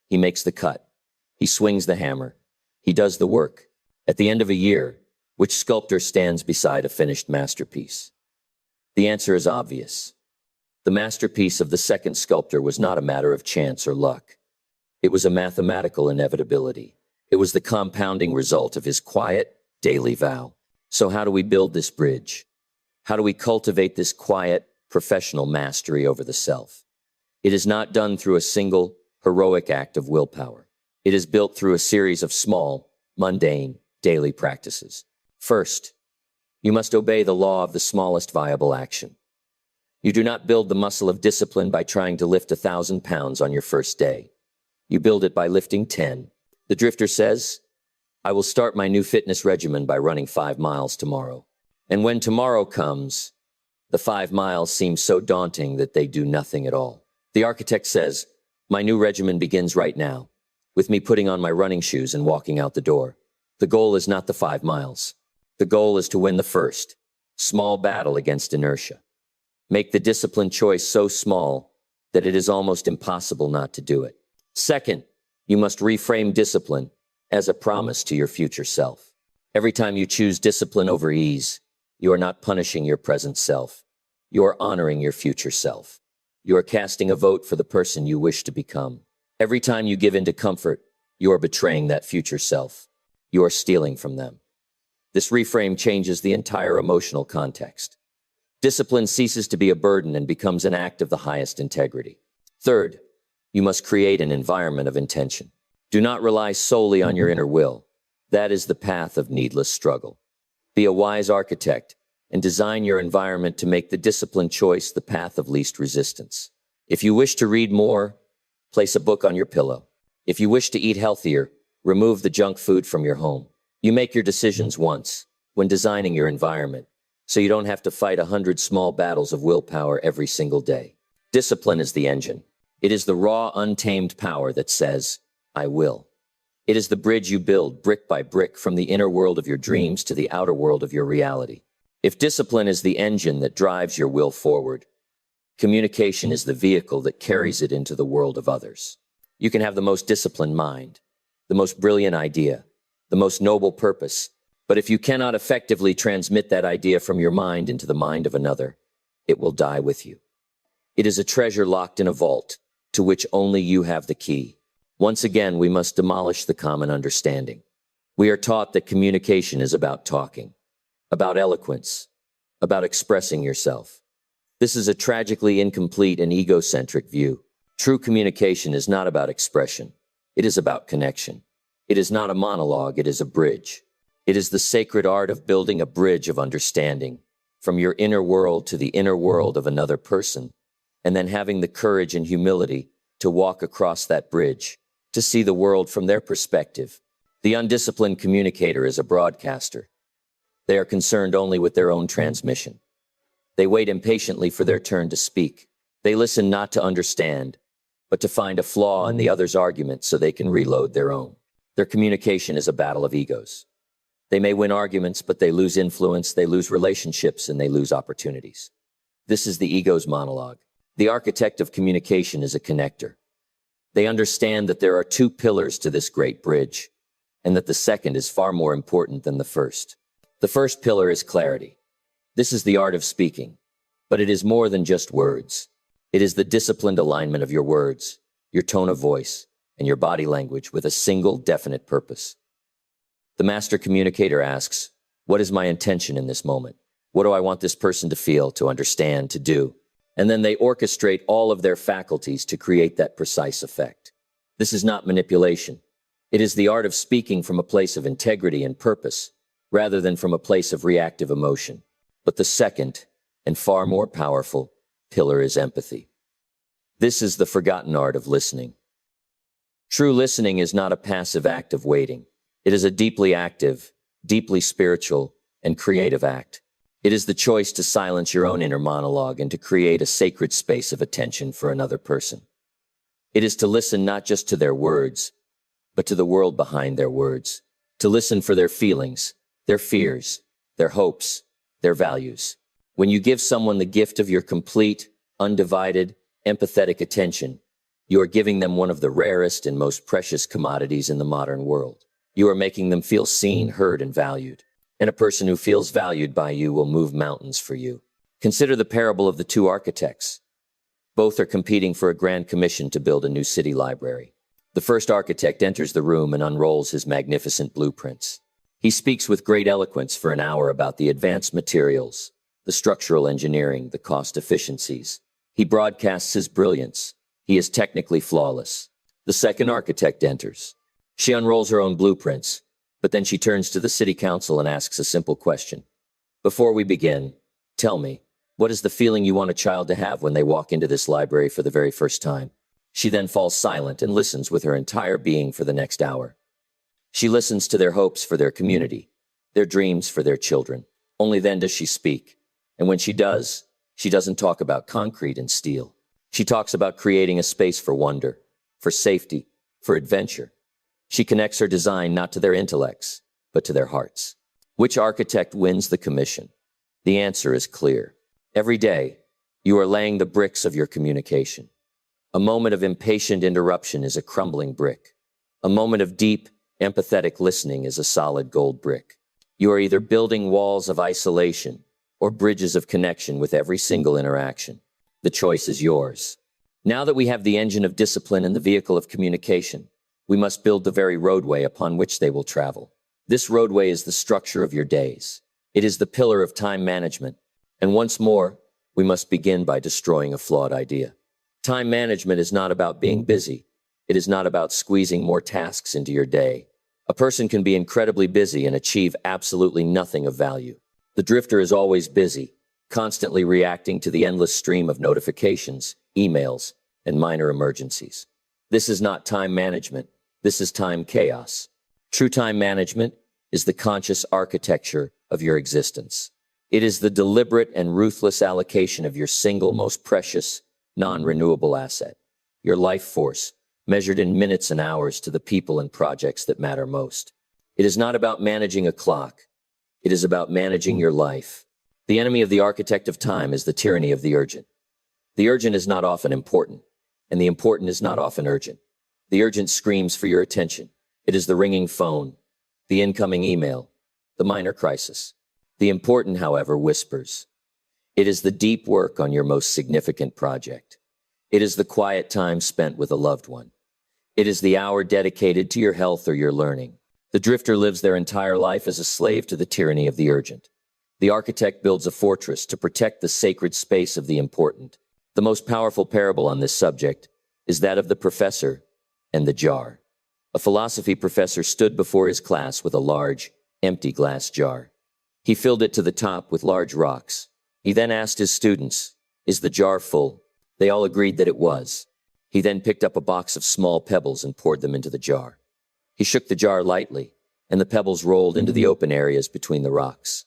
S1: He makes the cut. He swings the hammer. He does the work. At the end of a year, which sculptor stands beside a finished masterpiece? The answer is obvious. The masterpiece of the second sculptor was not a matter of chance or luck. It was a mathematical inevitability. It was the compounding result of his quiet, daily vow. So how do we build this bridge? How do we cultivate this quiet, professional mastery over the self? It is not done through a single, heroic act of willpower. It is built through a series of small, mundane, daily practices. First, you must obey the law of the smallest viable action. You do not build the muscle of discipline by trying to lift 1,000 pounds on your first day. You build it by lifting 10. The drifter says, I will start my new fitness regimen by running 5 miles tomorrow. And when tomorrow comes, the 5 miles seem so daunting that they do nothing at all. The architect says, my new regimen begins right now, with me putting on my running shoes and walking out the door. The goal is not the 5 miles. The goal is to win the first, small battle against inertia. Make the disciplined choice so small that it is almost impossible not to do it. Second, you must reframe discipline as a promise to your future self. Every time you choose discipline over ease, you are not punishing your present self. You are honoring your future self. You are casting a vote for the person you wish to become. Every time you give in to comfort, you are betraying that future self. You are stealing from them. This reframe changes the entire emotional context. Discipline ceases to be a burden and becomes an act of the highest integrity. Third, you must create an environment of intention. Do not rely solely on your inner will. That is the path of needless struggle. Be a wise architect and design your environment to make the disciplined choice the path of least resistance. If you wish to read more, place a book on your pillow. If you wish to eat healthier, remove the junk food from your home. You make your decisions once when designing your environment, so you don't have to fight 100 small battles of willpower every single day. Discipline is the engine. It is the raw, untamed power that says, I will. It is the bridge you build brick by brick from the inner world of your dreams to the outer world of your reality. If discipline is the engine that drives your will forward, communication is the vehicle that carries it into the world of others. You can have the most disciplined mind, the most brilliant idea, the most noble purpose, but if you cannot effectively transmit that idea from your mind into the mind of another, it will die with you. It is a treasure locked in a vault, to which only you have the key. Once again, we must demolish the common understanding. We are taught that communication is about talking, about eloquence, about expressing yourself. This is a tragically incomplete and egocentric view. True communication is not about expression. It is about connection. It is not a monologue, it is a bridge. It is the sacred art of building a bridge of understanding from your inner world to the inner world of another person, and then having the courage and humility to walk across that bridge, to see the world from their perspective. The undisciplined communicator is a broadcaster. They are concerned only with their own transmission. They wait impatiently for their turn to speak. They listen not to understand, but to find a flaw in the other's argument so they can reload their own. Their communication is a battle of egos. They may win arguments, but they lose influence, they lose relationships, and they lose opportunities. This is the ego's monologue. The architect of communication is a connector. They understand that there are two pillars to this great bridge, and that the second is far more important than the first. The first pillar is clarity. This is the art of speaking, but it is more than just words. It is the disciplined alignment of your words, your tone of voice, and your body language with a single definite purpose. The master communicator asks, what is my intention in this moment? What do I want this person to feel, to understand, to do? And then they orchestrate all of their faculties to create that precise effect. This is not manipulation. It is the art of speaking from a place of integrity and purpose, rather than from a place of reactive emotion. But the second, and far more powerful, pillar is empathy. This is the forgotten art of listening. True listening is not a passive act of waiting. It is a deeply active, deeply spiritual, and creative act. It is the choice to silence your own inner monologue and to create a sacred space of attention for another person. It is to listen not just to their words, but to the world behind their words, to listen for their feelings, their fears, their hopes, their values. When you give someone the gift of your complete, undivided, empathetic attention, you are giving them one of the rarest and most precious commodities in the modern world. You are making them feel seen, heard, and valued. And a person who feels valued by you will move mountains for you. Consider the parable of the two architects. Both are competing for a grand commission to build a new city library. The first architect enters the room and unrolls his magnificent blueprints. He speaks with great eloquence for an hour about the advanced materials, the structural engineering, the cost efficiencies. He broadcasts his brilliance. He is technically flawless. The second architect enters. She unrolls her own blueprints, but then she turns to the city council and asks a simple question. Before we begin, tell me, what is the feeling you want a child to have when they walk into this library for the very first time? She then falls silent and listens with her entire being for the next hour. She listens to their hopes for their community, their dreams for their children. Only then does she speak. And when she does, she doesn't talk about concrete and steel. She talks about creating a space for wonder, for safety, for adventure. She connects her design not to their intellects, but to their hearts. Which architect wins the commission? The answer is clear. Every day, you are laying the bricks of your communication. A moment of impatient interruption is a crumbling brick. A moment of deep, empathetic listening is a solid gold brick. You are either building walls of isolation or bridges of connection with every single interaction. The choice is yours. Now that we have the engine of discipline and the vehicle of communication, we must build the very roadway upon which they will travel. This roadway is the structure of your days. It is the pillar of time management. And once more, we must begin by destroying a flawed idea. Time management is not about being busy. It is not about squeezing more tasks into your day. A person can be incredibly busy and achieve absolutely nothing of value. The drifter is always busy, constantly reacting to the endless stream of notifications, emails, and minor emergencies. This is not time management. This is time chaos. True time management is the conscious architecture of your existence. It is the deliberate and ruthless allocation of your single most precious, non-renewable asset, your life force, measured in minutes and hours to the people and projects that matter most. It is not about managing a clock. It is about managing your life. The enemy of the architect of time is the tyranny of the urgent. The urgent is not often important, and the important is not often urgent. The urgent screams for your attention. It is the ringing phone, the incoming email, the minor crisis. The important, however, whispers. It is the deep work on your most significant project. It is the quiet time spent with a loved one. It is the hour dedicated to your health or your learning. The drifter lives their entire life as a slave to the tyranny of the urgent. The architect builds a fortress to protect the sacred space of the important. The most powerful parable on this subject is that of the professor and the jar. A philosophy professor stood before his class with a large, empty glass jar. He filled it to the top with large rocks. He then asked his students, "Is the jar full?" They all agreed that it was. He then picked up a box of small pebbles and poured them into the jar. He shook the jar lightly, and the pebbles rolled into the open areas between the rocks.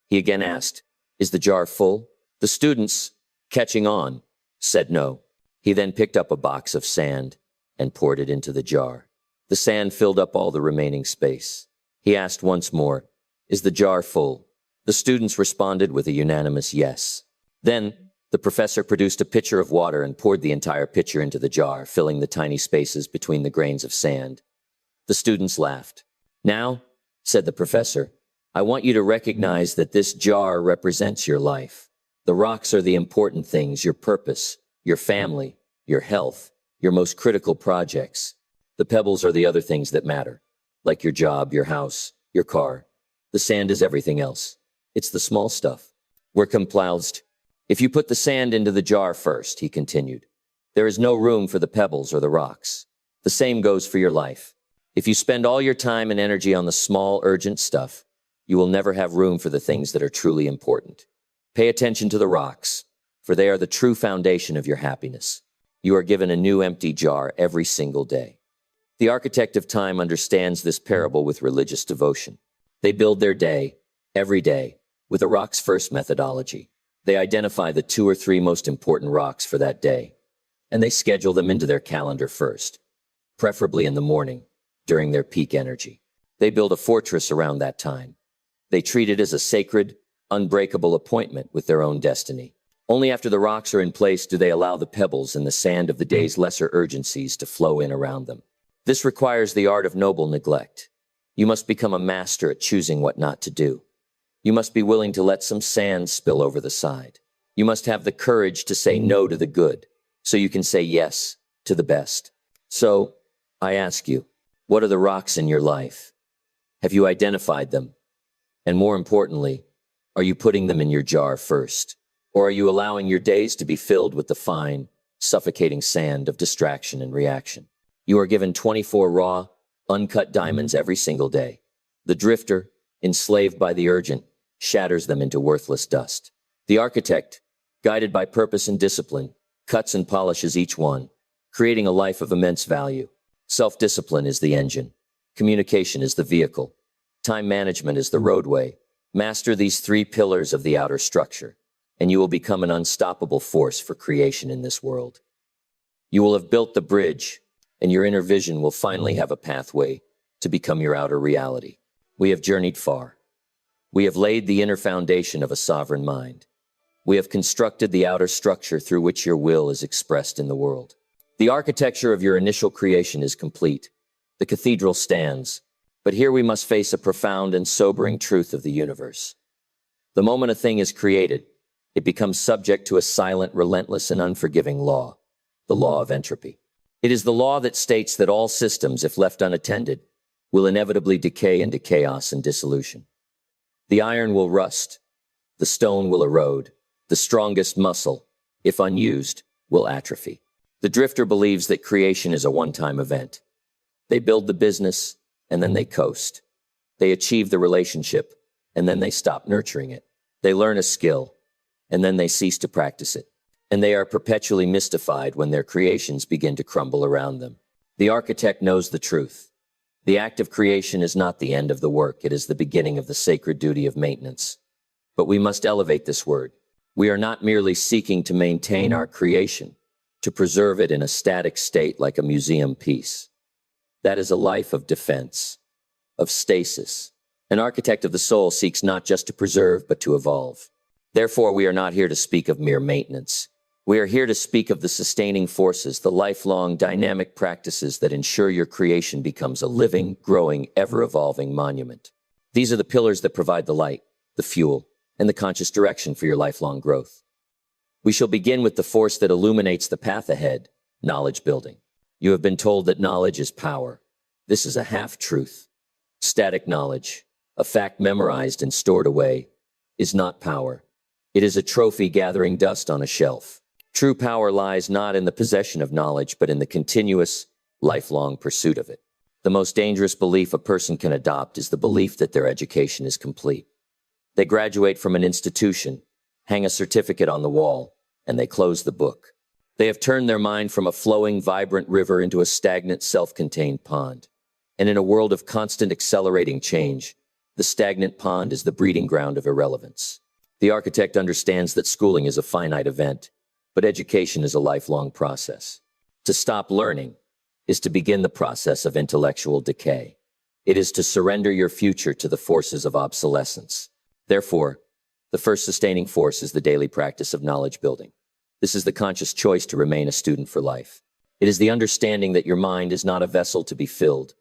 S1: He again asked, "Is the jar full?" The students, catching on, said no. He then picked up a box of sand and poured it into the jar. The sand filled up all the remaining space. He asked once more, "Is the jar full?" The students responded with a unanimous yes. Then, the professor produced a pitcher of water and poured the entire pitcher into the jar, filling the tiny spaces between the grains of sand. The students laughed. "Now," said the professor, "I want you to recognize that this jar represents your life. The rocks are the important things, your purpose, your family, your health, your most critical projects. The pebbles are the other things that matter, like your job, your house, your car. The sand is everything else. It's the small stuff. We're compiled. If you put the sand into the jar first," he continued, "there is no room for the pebbles or the rocks. The same goes for your life. If you spend all your time and energy on the small, urgent stuff, you will never have room for the things that are truly important. Pay attention to the rocks, for they are the true foundation of your happiness. You are given a new empty jar every single day." The architect of time understands this parable with religious devotion. They build their day, every day, with a rocks first methodology. They identify the 2 or 3 most important rocks for that day, and they schedule them into their calendar first, preferably in the morning, during their peak energy. They build a fortress around that time. They treat it as a sacred, unbreakable appointment with their own destiny. Only after the rocks are in place do they allow the pebbles and the sand of the day's lesser urgencies to flow in around them. This requires the art of noble neglect. You must become a master at choosing what not to do. You must be willing to let some sand spill over the side. You must have the courage to say no to the good, so you can say yes to the best. So, I ask you, what are the rocks in your life? Have you identified them? And more importantly, are you putting them in your jar first? Or are you allowing your days to be filled with the fine, suffocating sand of distraction and reaction? You are given 24 raw, uncut diamonds every single day. The drifter, enslaved by the urgent, shatters them into worthless dust. The architect, guided by purpose and discipline, cuts and polishes each one, creating a life of immense value. Self-discipline is the engine. Communication is the vehicle. Time management is the roadway. Master these 3 pillars of the outer structure, and you will become an unstoppable force for creation in this world. You will have built the bridge, and your inner vision will finally have a pathway to become your outer reality. We have journeyed far. We have laid the inner foundation of a sovereign mind. We have constructed the outer structure through which your will is expressed in the world. The architecture of your initial creation is complete. The cathedral stands. But here we must face a profound and sobering truth of the universe. The moment a thing is created, it becomes subject to a silent, relentless, and unforgiving law, the law of entropy. It is the law that states that all systems, if left unattended, will inevitably decay into chaos and dissolution. The iron will rust, the stone will erode, the strongest muscle, if unused, will atrophy. The drifter believes that creation is a one-time event. They build the business, and then they coast. They achieve the relationship, and then they stop nurturing it. They learn a skill, and then they cease to practice it. And they are perpetually mystified when their creations begin to crumble around them. The architect knows the truth. The act of creation is not the end of the work, it is the beginning of the sacred duty of maintenance. But we must elevate this word. We are not merely seeking to maintain our creation, to preserve it in a static state like a museum piece. That is a life of defense, of stasis. An architect of the soul seeks not just to preserve, but to evolve. Therefore, we are not here to speak of mere maintenance. We are here to speak of the sustaining forces, the lifelong dynamic practices that ensure your creation becomes a living, growing, ever-evolving monument. These are the pillars that provide the light, the fuel, and the conscious direction for your lifelong growth. We shall begin with the force that illuminates the path ahead, knowledge building. You have been told that knowledge is power. This is a half-truth. Static knowledge, a fact memorized and stored away, is not power. It is a trophy gathering dust on a shelf. True power lies not in the possession of knowledge, but in the continuous, lifelong pursuit of it. The most dangerous belief a person can adopt is the belief that their education is complete. They graduate from an institution, hang a certificate on the wall, and they close the book. They have turned their mind from a flowing, vibrant river into a stagnant, self-contained pond. And in a world of constant accelerating change, the stagnant pond is the breeding ground of irrelevance. The architect understands that schooling is a finite event, but education is a lifelong process. To stop learning is to begin the process of intellectual decay. It is to surrender your future to the forces of obsolescence. Therefore, the first sustaining force is the daily practice of knowledge building. This is the conscious choice to remain a student for life. It is the understanding that your mind is not a vessel to be filled,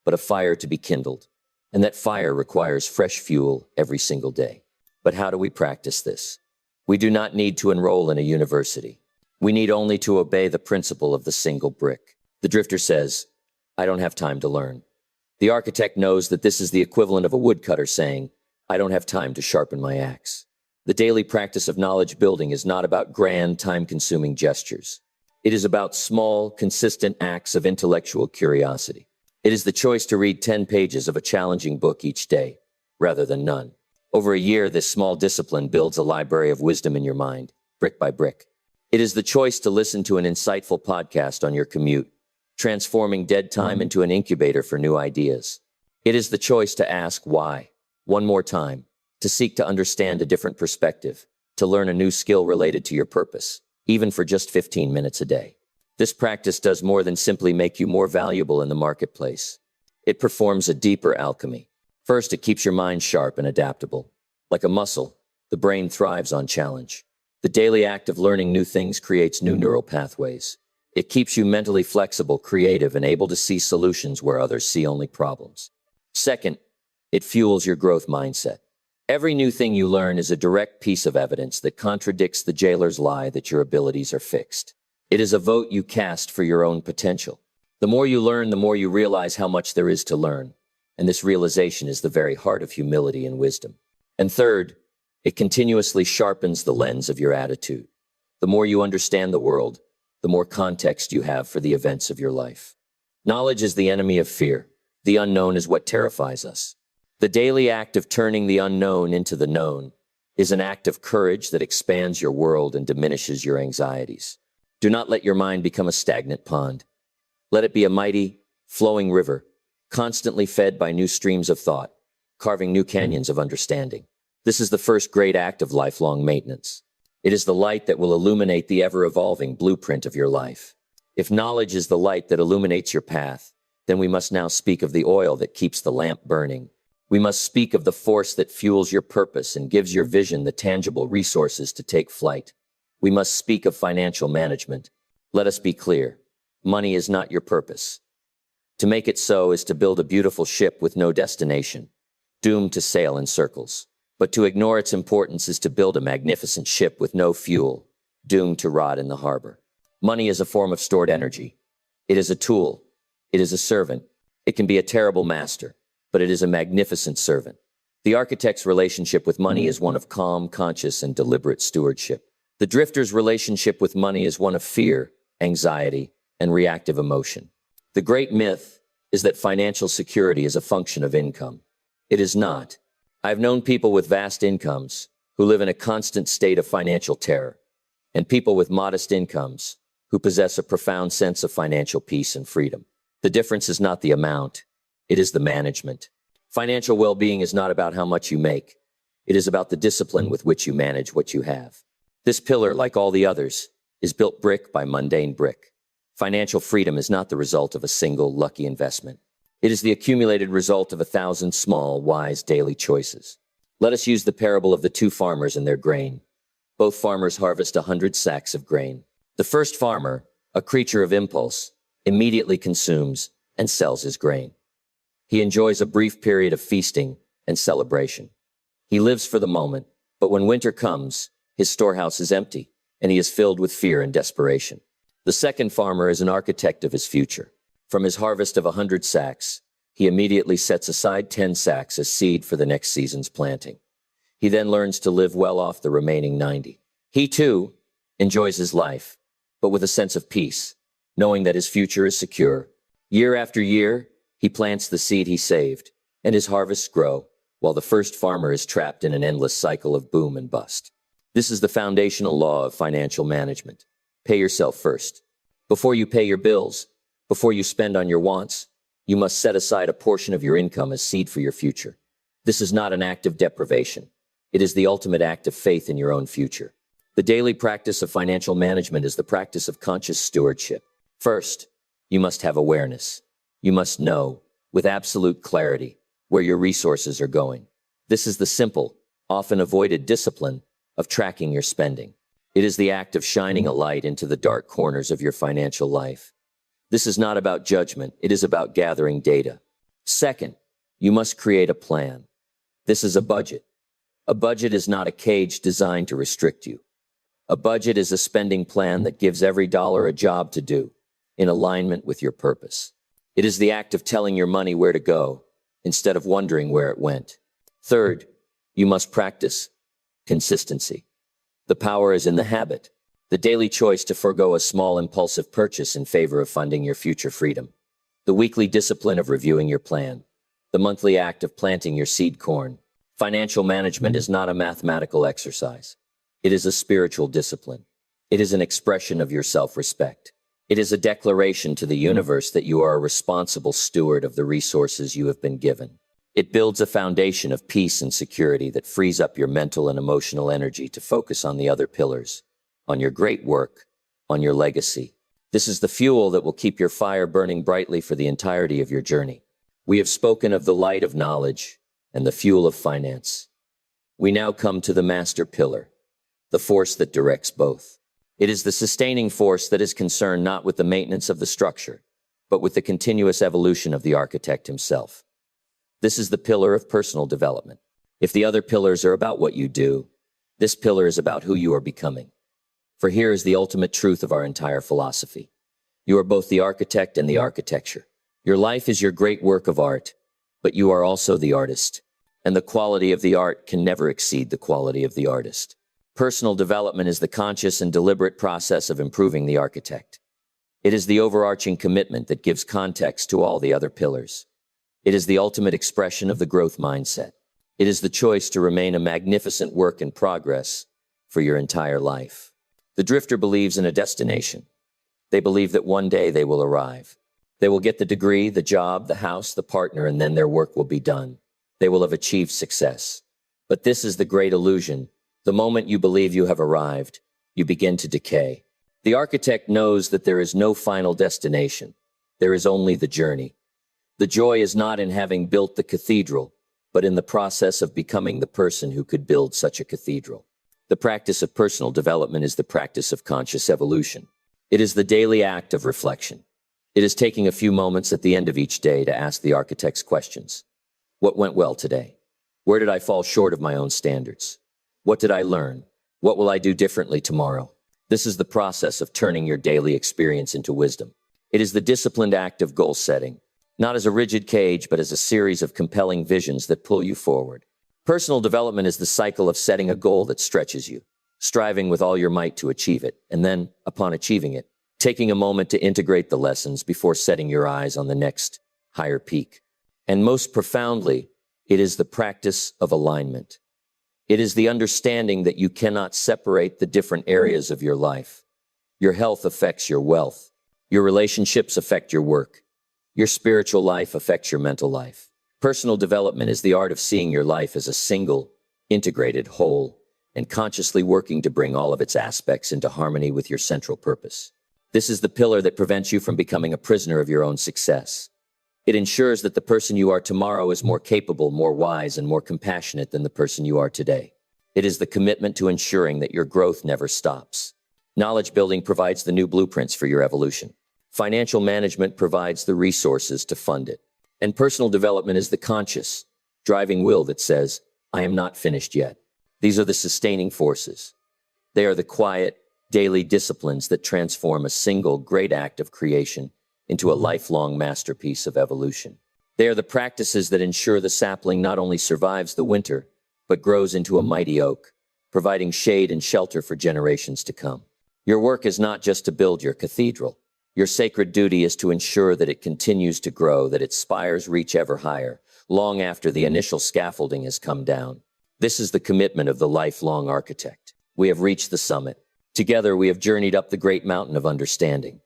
S1: but a fire to be kindled, and that fire requires fresh fuel every single day. But how do we practice this? We do not need to enroll in a university. We need only to obey the principle of the single brick. The drifter says, "I don't have time to learn." The architect knows that this is the equivalent of a woodcutter saying, "I don't have time to sharpen my axe." The daily practice of knowledge building is not about grand, time-consuming gestures. It is about small, consistent acts of intellectual curiosity. It is the choice to read 10 pages of a challenging book each day, rather than none. Over a year, this small discipline builds a library of wisdom in your mind, brick by brick. It is the choice to listen to an insightful podcast on your commute, transforming dead time into an incubator for new ideas. It is the choice to ask why, one more time, to seek to understand a different perspective, to learn a new skill related to your purpose, even for just 15 minutes a day. This practice does more than simply make you more valuable in the marketplace. It performs a deeper alchemy. First, it keeps your mind sharp and adaptable. Like a muscle, the brain thrives on challenge. The daily act of learning new things creates new neural pathways. It keeps you mentally flexible, creative, and able to see solutions where others see only problems. Second, it fuels your growth mindset. Every new thing you learn is a direct piece of evidence that contradicts the jailer's lie that your abilities are fixed. It is a vote you cast for your own potential. The more you learn, the more you realize how much there is to learn. And this realization is the very heart of humility and wisdom. And third, it continuously sharpens the lens of your attitude. The more you understand the world, the more context you have for the events of your life. Knowledge is the enemy of fear. The unknown is what terrifies us. The daily act of turning the unknown into the known is an act of courage that expands your world and diminishes your anxieties. Do not let your mind become a stagnant pond. Let it be a mighty, flowing river, constantly fed by new streams of thought, carving new canyons of understanding. This is the first great act of lifelong maintenance. It is the light that will illuminate the ever-evolving blueprint of your life. If knowledge is the light that illuminates your path, then we must now speak of the oil that keeps the lamp burning. We must speak of the force that fuels your purpose and gives your vision the tangible resources to take flight. We must speak of financial management. Let us be clear. Money is not your purpose. To make it so is to build a beautiful ship with no destination, doomed to sail in circles. But to ignore its importance is to build a magnificent ship with no fuel, doomed to rot in the harbor. Money is a form of stored energy. It is a tool. It is a servant. It can be a terrible master, but it is a magnificent servant. The architect's relationship with money is one of calm, conscious, and deliberate stewardship. The drifter's relationship with money is one of fear, anxiety, and reactive emotion. The great myth is that financial security is a function of income. It is not. I've known people with vast incomes who live in a constant state of financial terror, and people with modest incomes who possess a profound sense of financial peace and freedom. The difference is not the amount, it is the management. Financial well-being is not about how much you make. It is about the discipline with which you manage what you have. This pillar, like all the others, is built brick by mundane brick. Financial freedom is not the result of a single lucky investment. It is the accumulated result of 1,000 small, wise daily choices. Let us use the parable of the two farmers and their grain. Both farmers harvest 100 sacks of grain. The first farmer, a creature of impulse, immediately consumes and sells his grain. He enjoys a brief period of feasting and celebration. He lives for the moment, but when winter comes, his storehouse is empty, and he is filled with fear and desperation. The second farmer is an architect of his future. From his harvest of 100 sacks, he immediately sets aside 10 sacks as seed for the next season's planting. He then learns to live well off the remaining 90. He, too, enjoys his life, but with a sense of peace, knowing that his future is secure. Year after year, he plants the seed he saved, and his harvests grow, while the first farmer is trapped in an endless cycle of boom and bust. This is the foundational law of financial management. Pay yourself first. Before you pay your bills, before you spend on your wants, you must set aside a portion of your income as seed for your future. This is not an act of deprivation. It is the ultimate act of faith in your own future. The daily practice of financial management is the practice of conscious stewardship. First, you must have awareness. You must know, with absolute clarity, where your resources are going. This is the simple, often avoided discipline of tracking your spending. It is the act of shining a light into the dark corners of your financial life. This is not about judgment, it is about gathering data. Second, you must create a plan. This is a budget. A budget is not a cage designed to restrict you. A budget is a spending plan that gives every dollar a job to do, in alignment with your purpose. It is the act of telling your money where to go, instead of wondering where it went. Third, you must practice consistency. The power is in the habit, the daily choice to forego a small impulsive purchase in favor of funding your future freedom. The weekly discipline of reviewing your plan. The monthly act of planting your seed corn. Financial management is not a mathematical exercise. It is a spiritual discipline. It is an expression of your self-respect. It is a declaration to the universe that you are a responsible steward of the resources you have been given. It builds a foundation of peace and security that frees up your mental and emotional energy to focus on the other pillars, on your great work, on your legacy. This is the fuel that will keep your fire burning brightly for the entirety of your journey. We have spoken of the light of knowledge and the fuel of finance. We now come to the master pillar, the force that directs both. It is the sustaining force that is concerned not with the maintenance of the structure, but with the continuous evolution of the architect himself. This is the pillar of personal development. If the other pillars are about what you do, this pillar is about who you are becoming. For here is the ultimate truth of our entire philosophy. You are both the architect and the architecture. Your life is your great work of art, but you are also the artist. And the quality of the art can never exceed the quality of the artist. Personal development is the conscious and deliberate process of improving the architect. It is the overarching commitment that gives context to all the other pillars. It is the ultimate expression of the growth mindset. It is the choice to remain a magnificent work in progress for your entire life. The drifter believes in a destination. They believe that one day they will arrive. They will get the degree, the job, the house, the partner, and then their work will be done. They will have achieved success. But this is the great illusion. The moment you believe you have arrived, you begin to decay. The architect knows that there is no final destination. There is only the journey. The joy is not in having built the cathedral, but in the process of becoming the person who could build such a cathedral. The practice of personal development is the practice of conscious evolution. It is the daily act of reflection. It is taking a few moments at the end of each day to ask the architect's questions. What went well today? Where did I fall short of my own standards? What did I learn? What will I do differently tomorrow? This is the process of turning your daily experience into wisdom. It is the disciplined act of goal setting. not as a rigid cage, but as a series of compelling visions that pull you forward. Personal development is the cycle of setting a goal that stretches you, striving with all your might to achieve it, and then, upon achieving it, taking a moment to integrate the lessons before setting your eyes on the next higher peak. And most profoundly, it is the practice of alignment. It is the understanding that you cannot separate the different areas of your life. Your health affects your wealth. Your relationships affect your work. Your spiritual life affects your mental life. Personal development is the art of seeing your life as a single, integrated whole, and consciously working to bring all of its aspects into harmony with your central purpose. This is the pillar that prevents you from becoming a prisoner of your own success. It ensures that the person you are tomorrow is more capable, more wise, and more compassionate than the person you are today. It is the commitment to ensuring that your growth never stops. Knowledge building provides the new blueprints for your evolution. Financial management provides the resources to fund it. And personal development is the conscious, driving will that says, I am not finished yet. These are the sustaining forces. They are the quiet, daily disciplines that transform a single great act of creation into a lifelong masterpiece of evolution. They are the practices that ensure the sapling not only survives the winter, but grows into a mighty oak, providing shade and shelter for generations to come. Your work is not just to build your cathedral. Your sacred duty is to ensure that it continues to grow, that its spires reach ever higher, long after the initial scaffolding has come down. This is the commitment of the lifelong architect. We have reached the summit. Together, we have journeyed up the great mountain of understanding.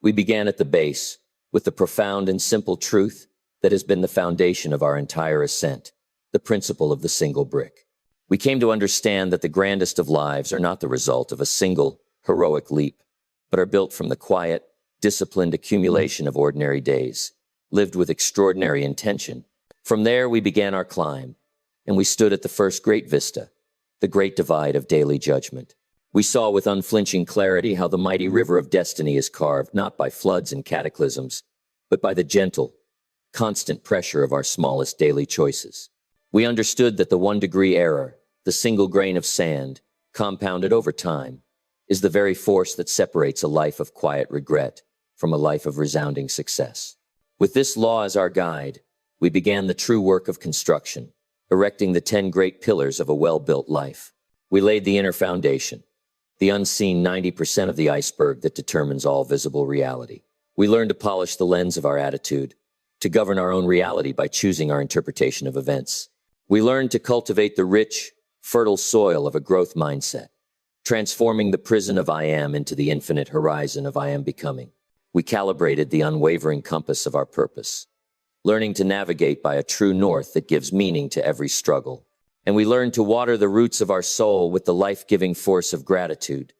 S1: We began at the base, with the profound and simple truth that has been the foundation of our entire ascent, the principle of the single brick. We came to understand that the grandest of lives are not the result of a single, heroic leap, but are built from the quiet, disciplined accumulation of ordinary days, lived with extraordinary intention. From there, we began our climb, and we stood at the first great vista, the great divide of daily judgment. We saw with unflinching clarity how the mighty river of destiny is carved not by floods and cataclysms, but by the gentle, constant pressure of our smallest daily choices. We understood that the 1-degree error, the single grain of sand, compounded over time, is the very force that separates a life of quiet regret from a life of resounding success. With this law as our guide, we began the true work of construction, erecting the 10 great pillars of a well-built life. We laid the inner foundation, the unseen 90% of the iceberg that determines all visible reality. We learned to polish the lens of our attitude, to govern our own reality by choosing our interpretation of events. We learned to cultivate the rich, fertile soil of a growth mindset, transforming the prison of I am into the infinite horizon of I am becoming. We calibrated the unwavering compass of our purpose, learning to navigate by a true north that gives meaning to every struggle. And we learned to water the roots of our soul with the life-giving force of gratitude,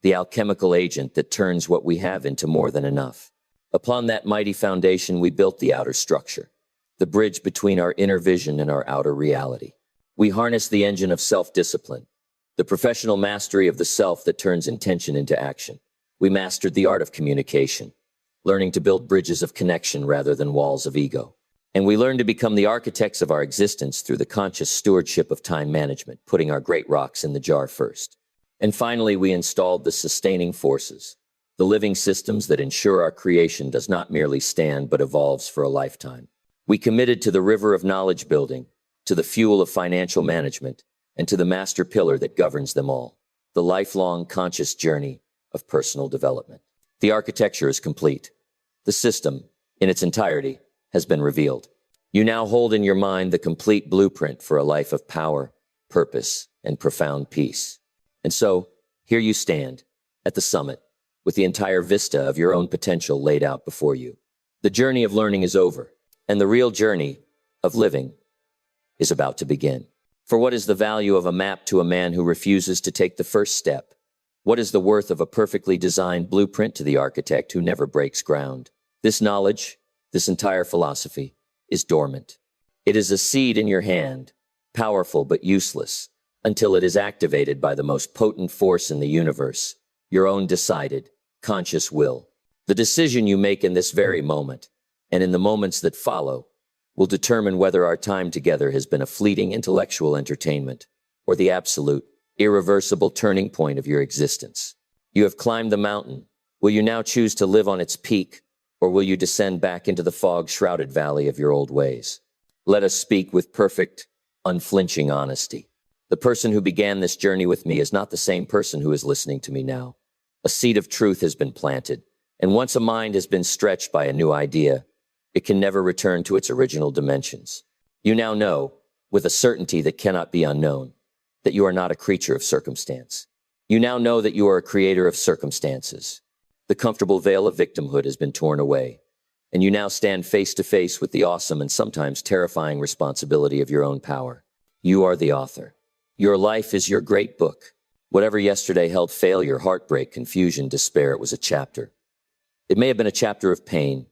S1: the alchemical agent that turns what we have into more than enough. Upon that mighty foundation, we built the outer structure, the bridge between our inner vision and our outer reality. We harnessed the engine of self-discipline, the professional mastery of the self that turns intention into action. We mastered the art of communication, learning to build bridges of connection rather than walls of ego. And we learned to become the architects of our existence through the conscious stewardship of time management, putting our great rocks in the jar first. And finally, we installed the sustaining forces, the living systems that ensure our creation does not merely stand but evolves for a lifetime. We committed to the river of knowledge building, to the fuel of financial management, and to the master pillar that governs them all, the lifelong conscious journey of personal development. The architecture is complete. The system, in its entirety, has been revealed. You now hold in your mind the complete blueprint for a life of power, purpose, and profound peace. And so, here you stand, at the summit, with the entire vista of your own potential laid out before you. The journey of learning is over, and the real journey of living is about to begin. For what is the value of a map to a man who refuses to take the first step? What is the worth of a perfectly designed blueprint to the architect who never breaks ground? This knowledge, this entire philosophy, is dormant. It is a seed in your hand, powerful but useless, until it is activated by the most potent force in the universe, your own decided, conscious will. The decision you make in this very moment, and in the moments that follow, will determine whether our time together has been a fleeting intellectual entertainment, or the absolute, irreversible turning point of your existence. You have climbed the mountain. Will you now choose to live on its peak, Or will you descend back into the fog-shrouded valley of your old ways? Let us speak with perfect, unflinching honesty. The person who began this journey with me is not the same person who is listening to me now. A seed of truth has been planted, and once a mind has been stretched by a new idea, it can never return to its original dimensions. You now know, with a certainty that cannot be unknown, that you are not a creature of circumstance. You now know that you are a creator of circumstances. The comfortable veil of victimhood has been torn away, and you now stand face to face with the awesome and sometimes terrifying responsibility of your own power. You are the author. Your life is your great book. Whatever yesterday held failure, heartbreak, confusion, despair, it was a chapter. It may have been a chapter of pain,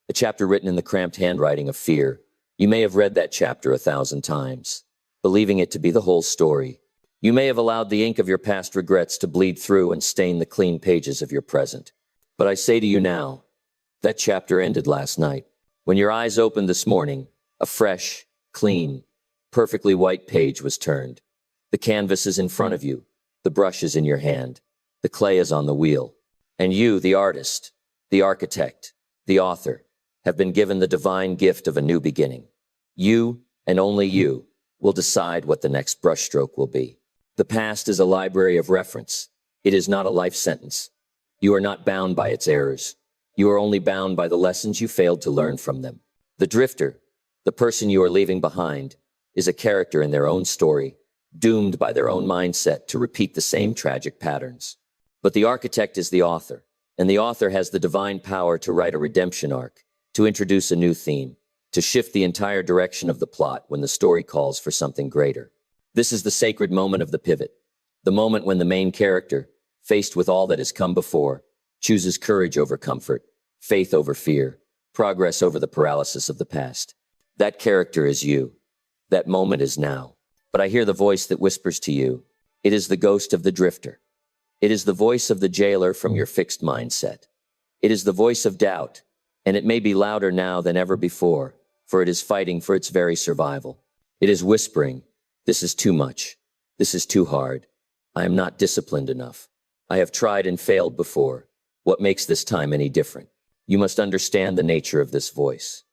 S1: a chapter written in the cramped handwriting of fear. You may have read that chapter 1,000 times, believing it to be the whole story. You may have allowed the ink of your past regrets to bleed through and stain the clean pages of your present. But I say to you now, that chapter ended last night. When your eyes opened this morning, a fresh, clean, perfectly white page was turned. The canvas is in front of you. The brush is in your hand. The clay is on the wheel. And you, the artist, the architect, the author, have been given the divine gift of a new beginning. You, and only you, will decide what the next brushstroke will be. The past is a library of reference. It is not a life sentence. You are not bound by its errors. You are only bound by the lessons you failed to learn from them. The drifter, the person you are leaving behind, is a character in their own story, doomed by their own mindset to repeat the same tragic patterns. But the architect is the author, and the author has the divine power to write a redemption arc, to introduce a new theme, to shift the entire direction of the plot when the story calls for something greater. This is the sacred moment of the pivot, the moment when the main character, faced with all that has come before, chooses courage over comfort, faith over fear, progress over the paralysis of the past. That character is you. That moment is now. But I hear the voice that whispers to you. It is the ghost of the drifter. It is the voice of the jailer from your fixed mindset. It is the voice of doubt, and it may be louder now than ever before, for it is fighting for its very survival. It is whispering, "This is too much. This is too hard. I am not disciplined enough. I have tried and failed before. What makes this time any different?" You must understand the nature of this voice.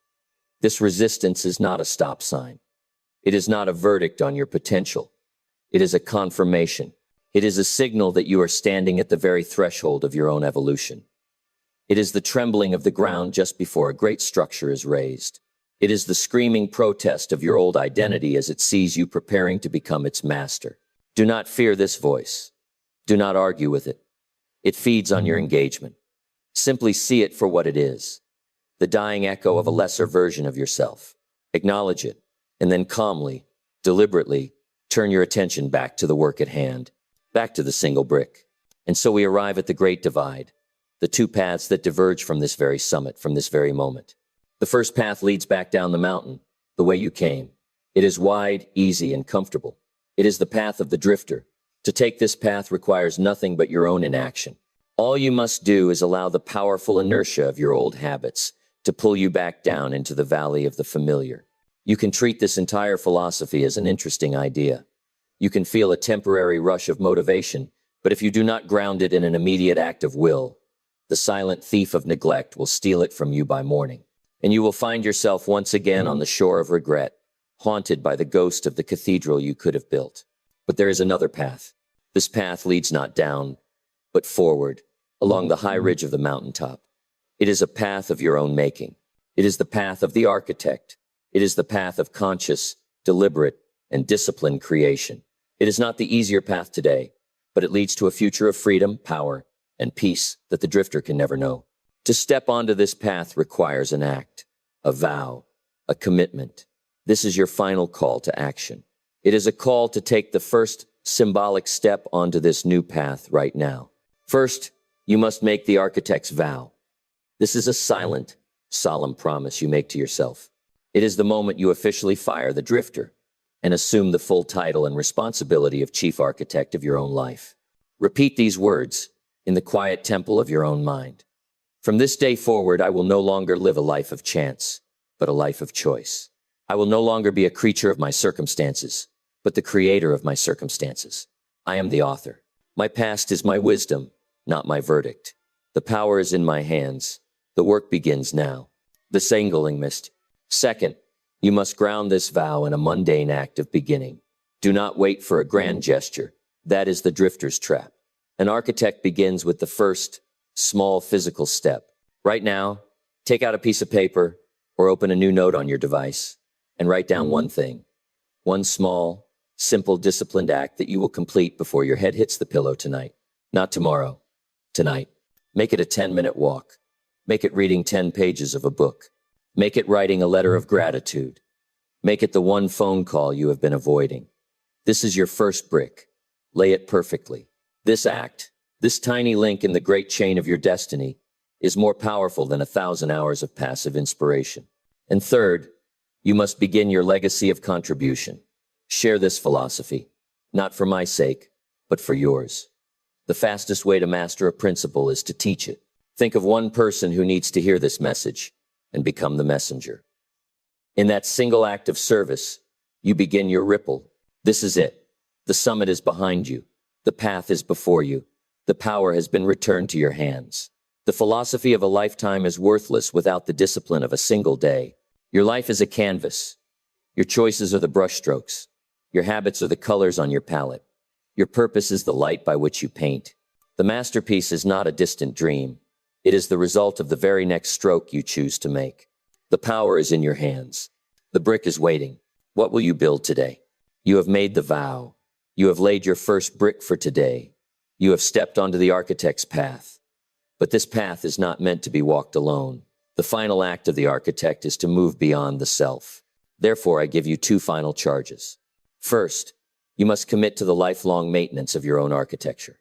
S1: This resistance is not a stop sign. It is not a verdict on your potential. It is a confirmation. It is a signal that you are standing at the very threshold of your own evolution. It is the trembling of the ground just before a great structure is raised. It is the screaming protest of your old identity as it sees you preparing to become its master. Do not fear this voice. Do not argue with it. It feeds on your engagement. Simply see it for what it is, the dying echo of a lesser version of yourself. Acknowledge it, and then calmly, deliberately, turn your attention back to the work at hand, back to the single brick. And so we arrive at the great divide, the two paths that diverge from this very summit, from this very moment. The first path leads back down the mountain, the way you came. It is wide, easy, and comfortable. It is the path of the drifter. To take this path requires nothing but your own inaction. All you must do is allow the powerful inertia of your old habits to pull you back down into the valley of the familiar. You can treat this entire philosophy as an interesting idea. You can feel a temporary rush of motivation, but if you do not ground it in an immediate act of will, the silent thief of neglect will steal it from you by morning. And you will find yourself once again on the shore of regret, haunted by the ghost of the cathedral you could have built. But there is another path. This path leads not down, but forward, along the high ridge of the mountaintop. It is a path of your own making. It is the path of the architect. It is the path of conscious, deliberate, and disciplined creation. It is not the easier path today, but it leads to a future of freedom, power, and peace that the drifter can never know. To step onto this path requires an act, a vow, a commitment. This is your final call to action. It is a call to take the first symbolic step onto this new path right now. First, you must make the architect's vow. This is a silent, solemn promise you make to yourself. It is the moment you officially fire the drifter and assume the full title and responsibility of chief architect of your own life. Repeat these words in the quiet temple of your own mind. From this day forward, I will no longer live a life of chance, but a life of choice. I will no longer be a creature of my circumstances, but the creator of my circumstances. I am the author. My past is my wisdom, not my verdict. The power is in my hands, The work begins now. The sangling mist. Second, you must ground this vow in a mundane act of beginning. Do not wait for a grand gesture. That is the drifter's trap. An architect begins with the first, small physical step. Right now, take out a piece of paper or open a new note on your device and write down one thing. One small, simple, disciplined act that you will complete before your head hits the pillow tonight. Not tomorrow. Tonight. Make it a 10-minute walk. Make it reading 10 pages of a book. Make it writing a letter of gratitude. Make it the one phone call you have been avoiding. This is your first brick. Lay it perfectly. This act, this tiny link in the great chain of your destiny, is more powerful than 1,000 hours of passive inspiration. And third, you must begin your legacy of contribution. Share this philosophy, not for my sake, but for yours. The fastest way to master a principle is to teach it. Think of one person who needs to hear this message and become the messenger. In that single act of service, you begin your ripple. This is it. The summit is behind you. The path is before you. The power has been returned to your hands. The philosophy of a lifetime is worthless without the discipline of a single day. Your life is a canvas. Your choices are the brushstrokes. Your habits are the colors on your palette. Your purpose is the light by which you paint. The masterpiece is not a distant dream. It is the result of the very next stroke you choose to make. The power is in your hands. The brick is waiting. What will you build today? You have made the vow. You have laid your first brick for today. You have stepped onto the architect's path. But this path is not meant to be walked alone. The final act of the architect is to move beyond the self. Therefore, I give you two final charges. First, you must commit to the lifelong maintenance of your own architecture.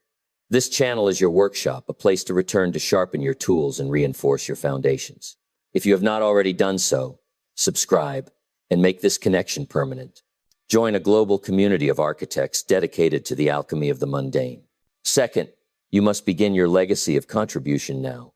S1: This channel is your workshop, a place to return to sharpen your tools and reinforce your foundations. If you have not already done so, subscribe and make this connection permanent. Join a global community of architects dedicated to the alchemy of the mundane. Second, you must begin your legacy of contribution now.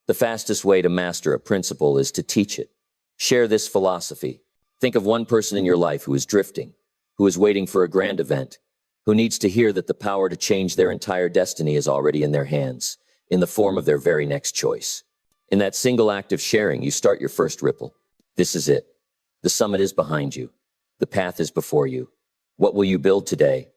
S1: The fastest way to master a principle is to teach it. Share this philosophy. Think of one person in your life who is drifting, who is waiting for a grand event, who needs to hear that the power to change their entire destiny is already in their hands, in the form of their very next choice. In that single act of sharing, you start your first ripple. This is it. The summit is behind you. The path is before you. What will you build today?